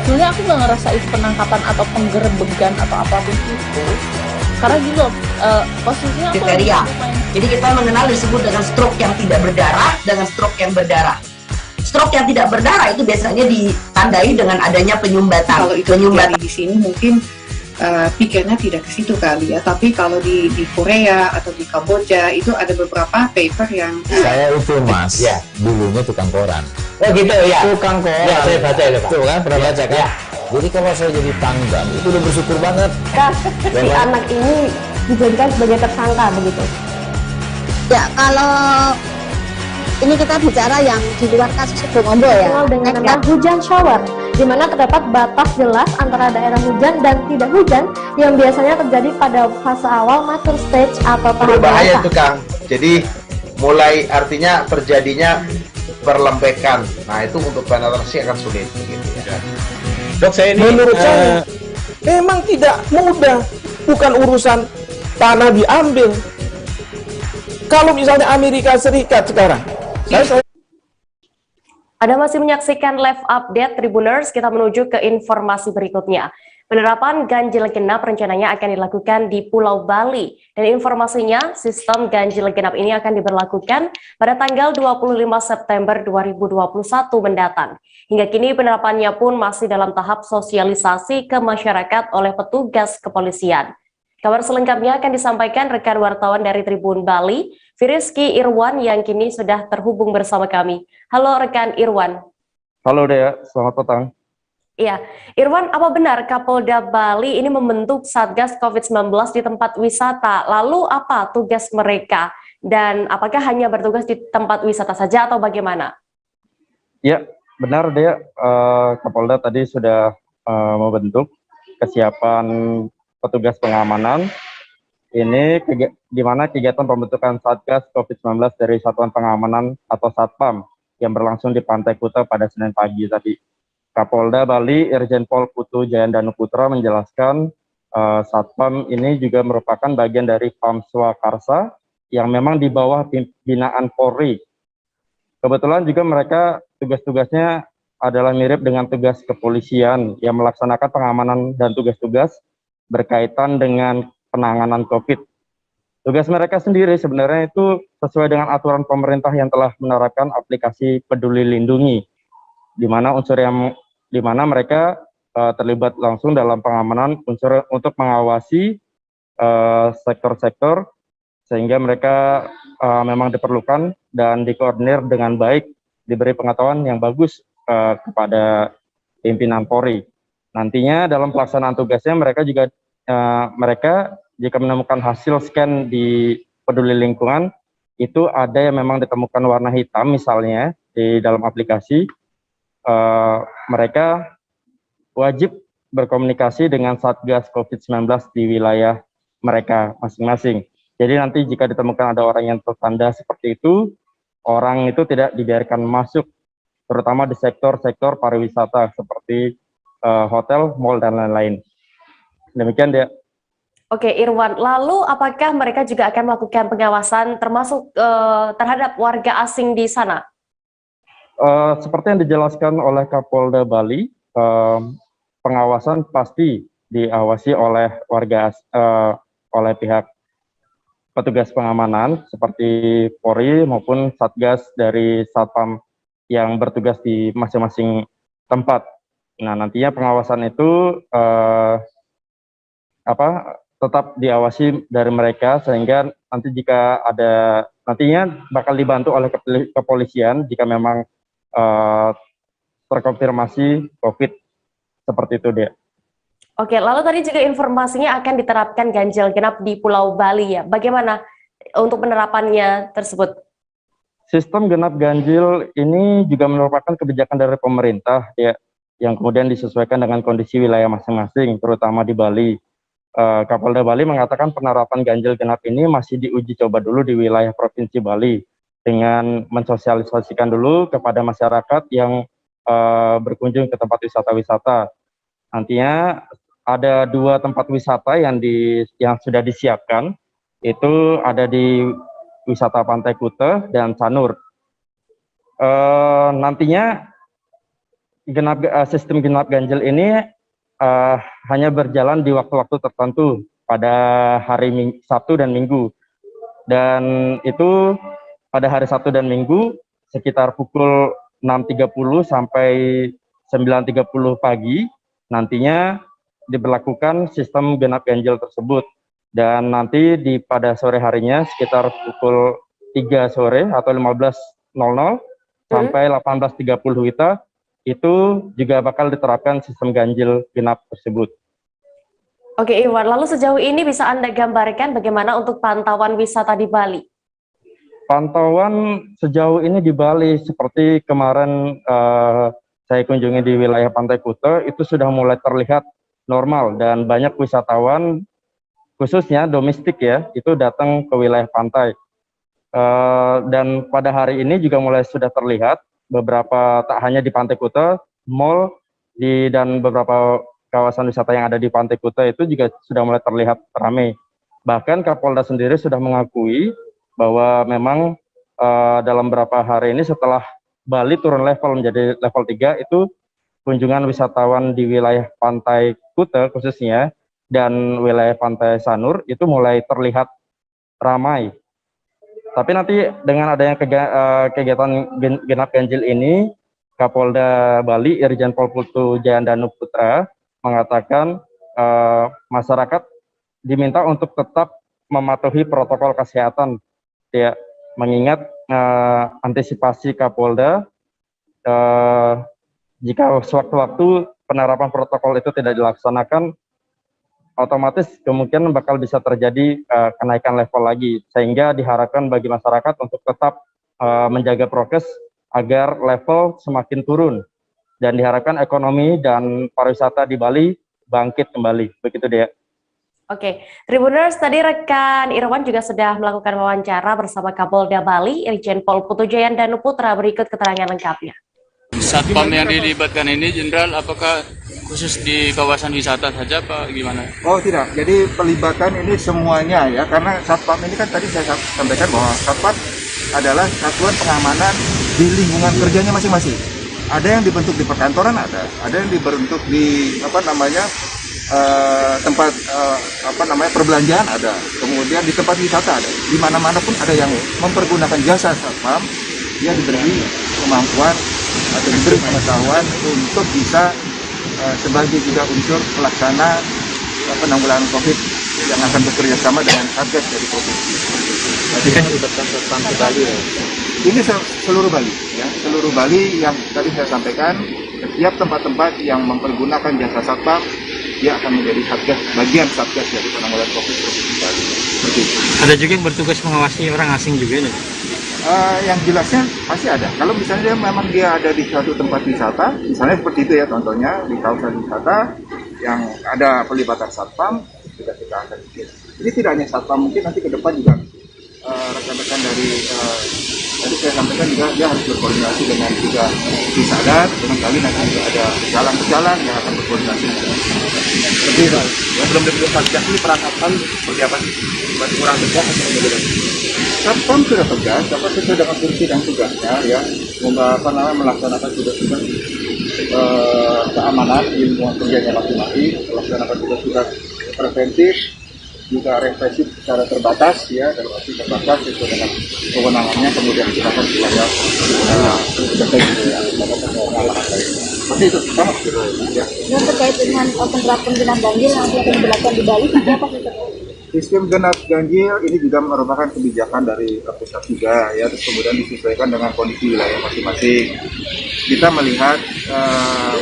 Sebenarnya aku nggak ngerasa itu penangkapan atau penggerebegan atau apapun itu. Karena gini loh, posisinya aku Kriteria. Jadi kita mengenal disebut dengan stroke yang tidak berdarah dengan stroke yang berdarah. Stroke yang tidak berdarah itu biasanya ditandai dengan adanya penyumbatan. Kalau itu terjadi di sini mungkin pikirnya tidak ke situ kali ya, tapi kalau di Korea atau di Kamboja itu ada beberapa paper yang Saya itu Mas, dulunya tukang koran. Oh gitu ya. Tukang koran. Ya, saya baca itu, Pak. Tuh kan, pernah baca kan? Ya. Jadi kalau saya jadi tanggam, itu udah bersyukur banget. Si anak ini dijadikan sebagai tersangka begitu. Ya, kalau ini kita bicara yang di luar kasus Sebongombo ya. Dengan nama hujan shower, di mana terdapat batas jelas antara daerah hujan dan tidak hujan yang biasanya terjadi pada fase awal mature stage atau tahap Berbahaya dewasa. itu Kang. Jadi mulai artinya terjadinya perlembekan. Nah itu untuk penetrasi akan sulit gitu ya. Dok, saya ini menurut saya memang tidak mudah, bukan urusan tanah diambil. Kalau misalnya Amerika Serikat sekarang, Anda masih menyaksikan live update Tribuners, kita menuju ke informasi berikutnya. Penerapan ganjil genap rencananya akan dilakukan di Pulau Bali. Dan informasinya, sistem ganjil genap ini akan diberlakukan pada tanggal 25 September 2021 mendatang. Hingga kini penerapannya pun masih dalam tahap sosialisasi ke masyarakat oleh petugas kepolisian. Kabar selengkapnya akan disampaikan rekan wartawan dari Tribun Bali, Firizky Irwan yang kini sudah terhubung bersama kami. Halo rekan Irwan. Halo Dea, selamat petang. Iya, Irwan, apa benar Kapolda Bali ini membentuk Satgas COVID-19 di tempat wisata? Lalu apa tugas mereka? Dan apakah hanya bertugas di tempat wisata saja atau bagaimana? Ya, benar Dea, Kapolda tadi sudah membentuk kesiapan petugas pengamanan. Ini di mana kegiatan pembentukan Satgas COVID-19 dari Satuan Pengamanan atau Satpam yang berlangsung di Pantai Kuta pada Senin pagi tadi. Kapolda Bali Irjen Pol Putu Jayandanu Putra menjelaskan Satpam ini juga merupakan bagian dari Pamswa Karsa yang memang di bawah binaan Polri. Kebetulan juga mereka tugas-tugasnya adalah mirip dengan tugas kepolisian yang melaksanakan pengamanan dan tugas-tugas berkaitan dengan penanganan COVID. Tugas mereka sendiri sebenarnya itu sesuai dengan aturan pemerintah yang telah menerapkan aplikasi Peduli Lindungi, di mana mereka terlibat langsung dalam pengamanan unsur untuk mengawasi sektor-sektor sehingga mereka memang diperlukan dan dikoordinir dengan baik, diberi pengetahuan yang bagus kepada pimpinan Polri. Nantinya dalam pelaksanaan tugasnya mereka juga jika menemukan hasil scan di Peduli Lingkungan itu ada yang memang ditemukan warna hitam misalnya di dalam aplikasi, mereka wajib berkomunikasi dengan Satgas COVID-19 di wilayah mereka masing-masing. Jadi nanti jika ditemukan ada orang yang tertanda seperti itu, orang itu tidak dibiarkan masuk, terutama di sektor-sektor pariwisata seperti hotel, mal, dan lain-lain. Demikian dia. Oke Irwan, lalu apakah mereka juga akan melakukan pengawasan termasuk terhadap warga asing di sana? Seperti yang dijelaskan oleh Kapolda Bali, pengawasan pasti diawasi oleh oleh pihak petugas pengamanan seperti Polri maupun Satgas dari Satpam yang bertugas di masing-masing tempat. Nah, nantinya pengawasan itu tetap diawasi dari mereka sehingga nanti jika ada nantinya bakal dibantu oleh kepolisian jika memang terkonfirmasi COVID seperti itu dia. Oke, lalu tadi juga informasinya akan diterapkan ganjil genap di Pulau Bali ya. Bagaimana untuk penerapannya tersebut? Sistem genap ganjil ini juga merupakan kebijakan dari pemerintah ya, yang kemudian disesuaikan dengan kondisi wilayah masing-masing, terutama di Bali. Kapolda Bali mengatakan penerapan ganjil genap ini masih diuji coba dulu di wilayah Provinsi Bali dengan mensosialisasikan dulu kepada masyarakat yang berkunjung ke tempat wisata-wisata. Nantinya ada 2 tempat wisata yang sudah disiapkan, itu ada di wisata Pantai Kuta dan Sanur. Nantinya sistem genap ganjil ini hanya berjalan di waktu-waktu tertentu pada hari Sabtu dan Minggu. Dan itu pada hari Sabtu dan Minggu sekitar pukul 6.30 sampai 9.30 pagi nantinya diberlakukan sistem genap ganjil tersebut. Dan nanti pada sore harinya sekitar pukul 3 sore atau 15.00 sampai 18.30 itu juga bakal diterapkan sistem ganjil genap tersebut. Oke Irwan, lalu sejauh ini bisa Anda gambarkan bagaimana untuk pantauan wisata di Bali? Pantauan sejauh ini di Bali seperti kemarin saya kunjungi di wilayah Pantai Kuta itu sudah mulai terlihat normal dan banyak wisatawan khususnya domestik ya itu datang ke wilayah pantai. Dan pada hari ini juga mulai sudah terlihat beberapa, tak hanya di Pantai Kuta, mal dan beberapa kawasan wisata yang ada di Pantai Kuta itu juga sudah mulai terlihat ramai. Bahkan Kapolda sendiri sudah mengakui bahwa memang dalam beberapa hari ini setelah Bali turun level menjadi level 3 itu kunjungan wisatawan di wilayah Pantai Kuta khususnya dan wilayah Pantai Sanur itu mulai terlihat ramai. Tapi nanti dengan adanya kegiatan genap ganjil ini, Kapolda Bali Irjen Pol Putu Jayandanu Putra mengatakan masyarakat diminta untuk tetap mematuhi protokol kesehatan, ya, mengingat antisipasi Kapolda jika sewaktu-waktu penerapan protokol itu tidak dilaksanakan, otomatis kemungkinan bakal bisa terjadi kenaikan level lagi, sehingga diharapkan bagi masyarakat untuk tetap menjaga prokes agar level semakin turun dan diharapkan ekonomi dan pariwisata di Bali bangkit kembali. Begitu dia. Oke, Tribuners, tadi rekan Irwan juga sudah melakukan wawancara bersama Kapolda Bali, Irjen Pol Putu Jayan Danu Putra. Berikut keterangan lengkapnya. Satpam yang dilibatkan ini, Jenderal, apakah khusus di kawasan wisata saja, Pak? Gimana? Oh tidak, jadi pelibatan ini semuanya ya, karena Satpam ini kan tadi saya sampaikan bahwa Satpam adalah satuan pengamanan di lingkungan kerjanya masing-masing. Ada yang dibentuk di perkantoran, ada yang dibentuk di tempat perbelanjaan ada, kemudian di tempat wisata ada, di mana-mana pun ada yang mempergunakan jasa Satpam. Dia diberi kemampuan atau diberi pengetahuan untuk bisa sebagai juga unsur pelaksana penanggulangan COVID yang akan bekerja sama dengan Satgas dari provinsi. Jadi kan melibatkan Satpam di Bali ya? Ini seluruh Bali, ya, seluruh Bali yang tadi saya sampaikan. Setiap tempat-tempat yang mempergunakan jasa Satpam, dia akan menjadi Satgas, bagian Satgas dari penanggulangan COVID provinsi Bali. Seperti itu. Ada juga yang bertugas mengawasi orang asing juga nih? Yang jelasnya pasti ada. Kalau misalnya memang dia ada di suatu tempat wisata, misalnya seperti itu ya, contohnya di kawasan wisata yang ada pelibatan Satpam, sudah kita akan bikin. Jadi tidak hanya Satpam, mungkin nanti ke depan juga rekan-rekan dari tadi saya sampaikan juga dia harus berkoordinasi dengan juga Disadar, dengan kali nanti juga ada pejalan-pejalan yang akan berkoordinasi. Seperti itu. Ya, belum dibentuk Satgas ini peran Satpam seperti apa sih? Masih kurang tegas atau bagaimana? Satpam sudah tegas, dapat sesuai dengan fungsi dan tugasnya, ya, melaksanakan tugas-tugas keamanan di lingkungan kerjanya masing-masing, melaksanakan tugas-tugas preventif, juga represif secara terbatas, ya, dalam arti terbatas sesuai dengan kewenangannya, kemudian kita akan wilayah seperti itu, sama. Ya. Yang terkait dengan penerapan genap ganjil nanti akan diberlakukan di Bali, apa sih? Sistem genap ganjil ini juga merupakan kebijakan dari pusat juga, ya, terus kemudian disesuaikan dengan kondisi wilayah masing-masing. Kita melihat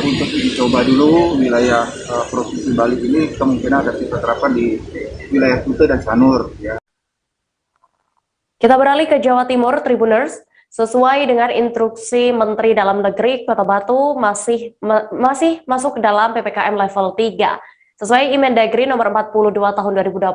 untuk uji coba dulu wilayah provinsi Bali ini kemungkinan akan kita terapkan di wilayah Kuta dan Sanur. Ya. Kita beralih ke Jawa Timur, Tribuners. Sesuai dengan instruksi Menteri Dalam Negeri, Kota Batu masih masuk ke dalam PPKM level 3. Sesuai Imendagri nomor 42 tahun 2021,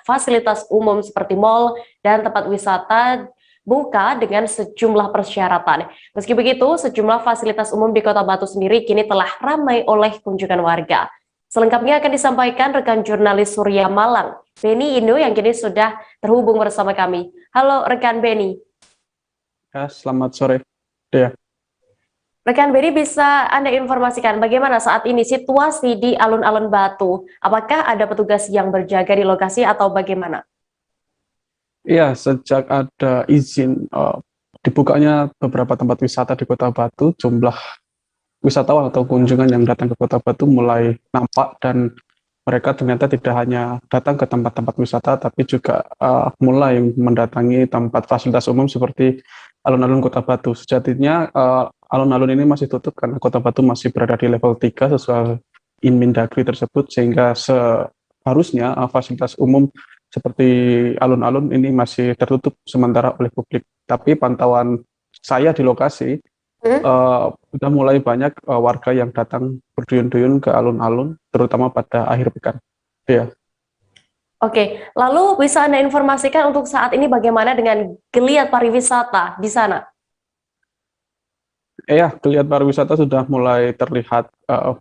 fasilitas umum seperti mal dan tempat wisata buka dengan sejumlah persyaratan. Meski begitu, sejumlah fasilitas umum di Kota Batu sendiri kini telah ramai oleh kunjungan warga. Selengkapnya akan disampaikan rekan jurnalis Surya Malang, Beni Indo, yang kini sudah terhubung bersama kami. Halo rekan Beni. Ya, selamat sore. Ya. Rekan Beni, bisa Anda informasikan bagaimana saat ini situasi di alun-alun Batu? Apakah ada petugas yang berjaga di lokasi atau bagaimana? Iya, sejak ada izin dibukanya beberapa tempat wisata di Kota Batu, jumlah wisatawan atau kunjungan yang datang ke Kota Batu mulai nampak, dan mereka ternyata tidak hanya datang ke tempat-tempat wisata, tapi juga mulai mendatangi tempat fasilitas umum seperti alun-alun Kota Batu. Sejatinya alun-alun ini masih tutup karena Kota Batu masih berada di level 3 sesuai Inmendagri tersebut, sehingga seharusnya fasilitas umum seperti alun-alun ini masih tertutup sementara oleh publik. Tapi pantauan saya di lokasi, sudah mulai banyak warga yang datang berduyun-duyun ke alun-alun, terutama pada akhir pekan. Ya. Oke, lalu bisa Anda informasikan untuk saat ini bagaimana dengan geliat pariwisata di sana? Ya, geliat pariwisata sudah mulai terlihat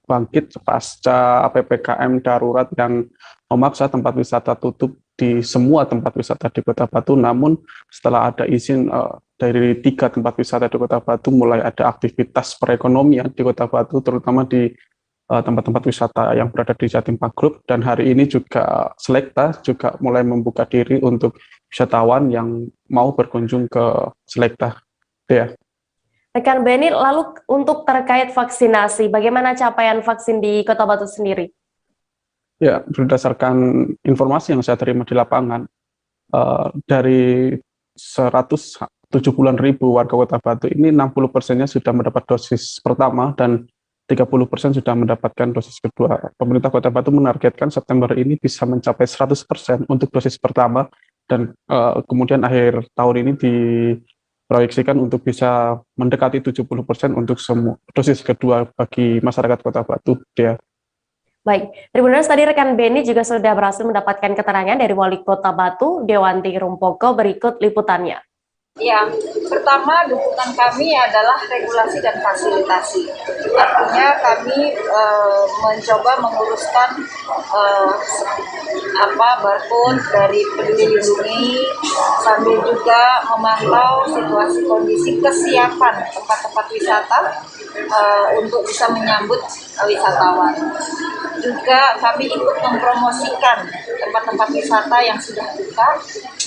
bangkit pasca PPKM darurat yang memaksa tempat wisata tutup di semua tempat wisata di Kota Batu. Namun setelah ada izin dari 3 tempat wisata di Kota Batu, mulai ada aktivitas perekonomian di Kota Batu, terutama di tempat-tempat wisata yang berada di Jatim Park Group. Dan hari ini juga Selekta juga mulai membuka diri untuk wisatawan yang mau berkunjung ke Selekta. Ya. Rekan Beni, lalu untuk terkait vaksinasi, bagaimana capaian vaksin di Kota Batu sendiri? Ya, berdasarkan informasi yang saya terima di lapangan, dari 170-an ribu warga Kota Batu ini 60%-nya sudah mendapat dosis pertama dan 30% sudah mendapatkan dosis kedua. Pemerintah Kota Batu menargetkan September ini bisa mencapai 100% untuk dosis pertama dan kemudian akhir tahun ini diproyeksikan untuk bisa mendekati 70% untuk semua dosis kedua bagi masyarakat Kota Batu. Ya. Baik, Tribuners, tadi rekan Beni juga sudah berhasil mendapatkan keterangan dari Wali Kota Batu, Dewanti Rumpoko. Berikut liputannya. Ya, pertama dukungan kami adalah regulasi dan fasilitasi. Artinya kami mencoba menguruskan barcode dari Peduli Lindungi sambil juga memantau situasi kondisi kesiapan tempat-tempat wisata untuk bisa menyambut wisatawan. Juga kami ikut mempromosikan tempat-tempat wisata yang sudah buka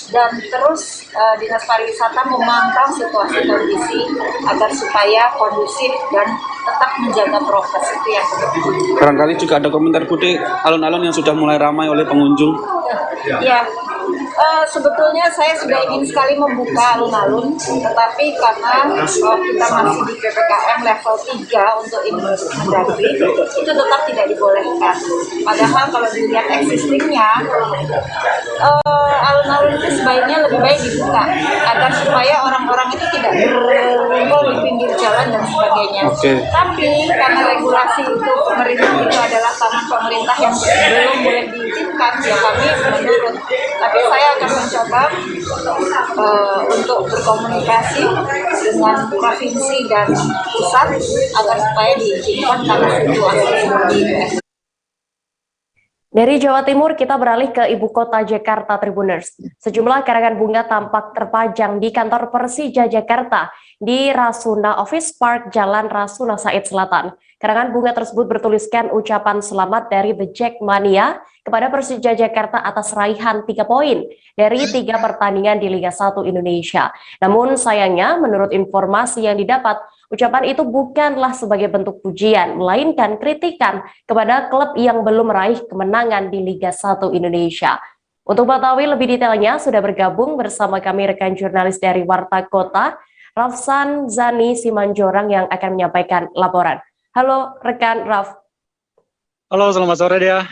dan terus Dinas Pariwisata memantau situasi kondisi agar supaya kondusif dan tetap menjaga prokes, itu yang penting. Barangkali juga ada komentar Bude, alun-alun yang sudah mulai ramai oleh pengunjung. Ya, sebetulnya saya sudah ingin sekali membuka alun-alun, tetapi karena kita masih di PPKM level 3 untuk Mendagri, itu tetap tidak dibolehkan. Padahal kalau dilihat existingnya, alun-alun itu sebaiknya lebih baik dibuka, agar supaya orang-orang itu tidak berkumpul di pinggir jalan dan sebagainya. Tapi karena regulasi itu pemerintah itu adalah tanah pemerintah yang belum boleh diizinkan, ya kami menurut. Tapi saya akan mencoba untuk berkomunikasi dengan provinsi dan pusat agar supaya diizinkan karena situasi seperti ini. Dari Jawa Timur, kita beralih ke Ibu Kota Jakarta, Tribuners. Sejumlah karangan bunga tampak terpajang di kantor Persija Jakarta di Rasuna Office Park, Jalan Rasuna Said Selatan. Karangan bunga tersebut bertuliskan ucapan selamat dari The Jackmania kepada Persija Jakarta atas raihan 3 poin dari 3 pertandingan di Liga 1 Indonesia. Namun sayangnya, menurut informasi yang didapat, ucapan itu bukanlah sebagai bentuk pujian, melainkan kritikan kepada klub yang belum meraih kemenangan di Liga 1 Indonesia. Untuk mengetahui lebih detailnya, sudah bergabung bersama kami rekan jurnalis dari Warta Kota, Rafsan Zani Simanjorang yang akan menyampaikan laporan. Halo rekan Raf. Halo, selamat sore dia.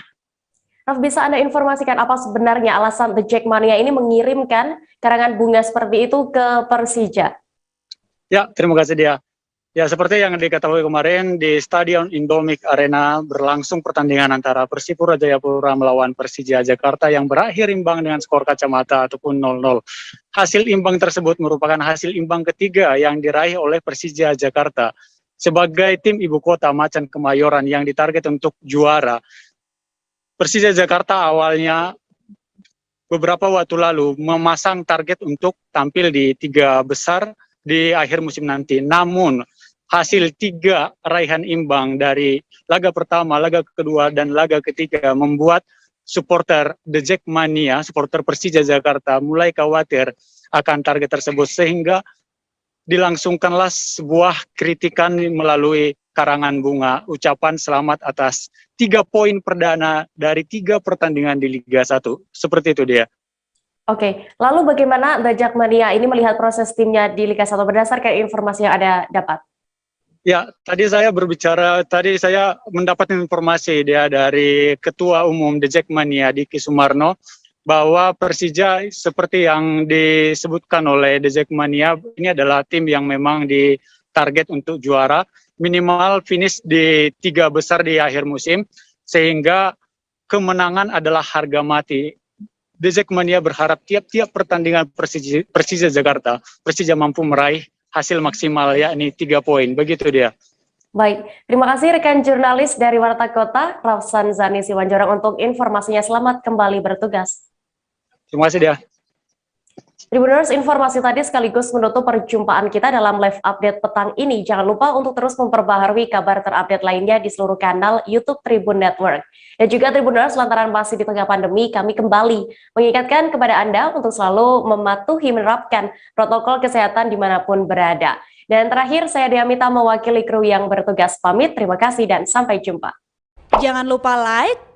Raf, bisa Anda informasikan apa sebenarnya alasan The Jackmania ini mengirimkan karangan bunga seperti itu ke Persija? Ya, terima kasih dia. Ya, seperti yang diketahui kemarin di Stadion Indomik Arena berlangsung pertandingan antara Persipura Jayapura melawan Persija Jakarta yang berakhir imbang dengan skor kacamata ataupun 0-0. Hasil imbang tersebut merupakan hasil imbang ketiga yang diraih oleh Persija Jakarta. Sebagai tim ibu kota Macan Kemayoran yang ditarget untuk juara, Persija Jakarta awalnya beberapa waktu lalu memasang target untuk tampil di 3 besar di akhir musim nanti. Namun hasil 3 raihan imbang dari laga pertama, laga kedua, dan laga ketiga membuat supporter The Jackmania, supporter Persija Jakarta mulai khawatir akan target tersebut, sehingga dilangsungkanlah sebuah kritikan melalui karangan bunga, ucapan selamat atas 3 poin perdana dari 3 pertandingan di Liga 1. Seperti itu dia. Oke, lalu bagaimana The Jackmania ini melihat proses timnya di Liga 1 berdasarkan informasi yang Anda dapat? Ya, tadi saya mendapat informasi dia dari Ketua Umum The Jackmania, Diki Sumarno, bahwa Persija seperti yang disebutkan oleh The Jackmania ini adalah tim yang memang ditarget untuk juara, minimal finish di 3 besar di akhir musim, sehingga kemenangan adalah harga mati. The Jackmania berharap tiap-tiap pertandingan Persija Jakarta, Persija mampu meraih hasil maksimal, yakni 3 poin. Begitu dia. Baik, terima kasih rekan jurnalis dari Warta Kota, Rafsan Zani Simanjorang untuk informasinya. Selamat kembali bertugas. Terima kasih dia. Tribuners, informasi tadi sekaligus menutup perjumpaan kita dalam live update petang ini. Jangan lupa untuk terus memperbaharui kabar terupdate lainnya di seluruh kanal YouTube Tribun Network. Dan juga Tribuners, lantaran masih di tengah pandemi, kami kembali mengingatkan kepada Anda untuk selalu mematuhi menerapkan protokol kesehatan dimanapun berada. Dan terakhir, saya Diamita mewakili kru yang bertugas pamit. Terima kasih dan sampai jumpa. Jangan lupa like,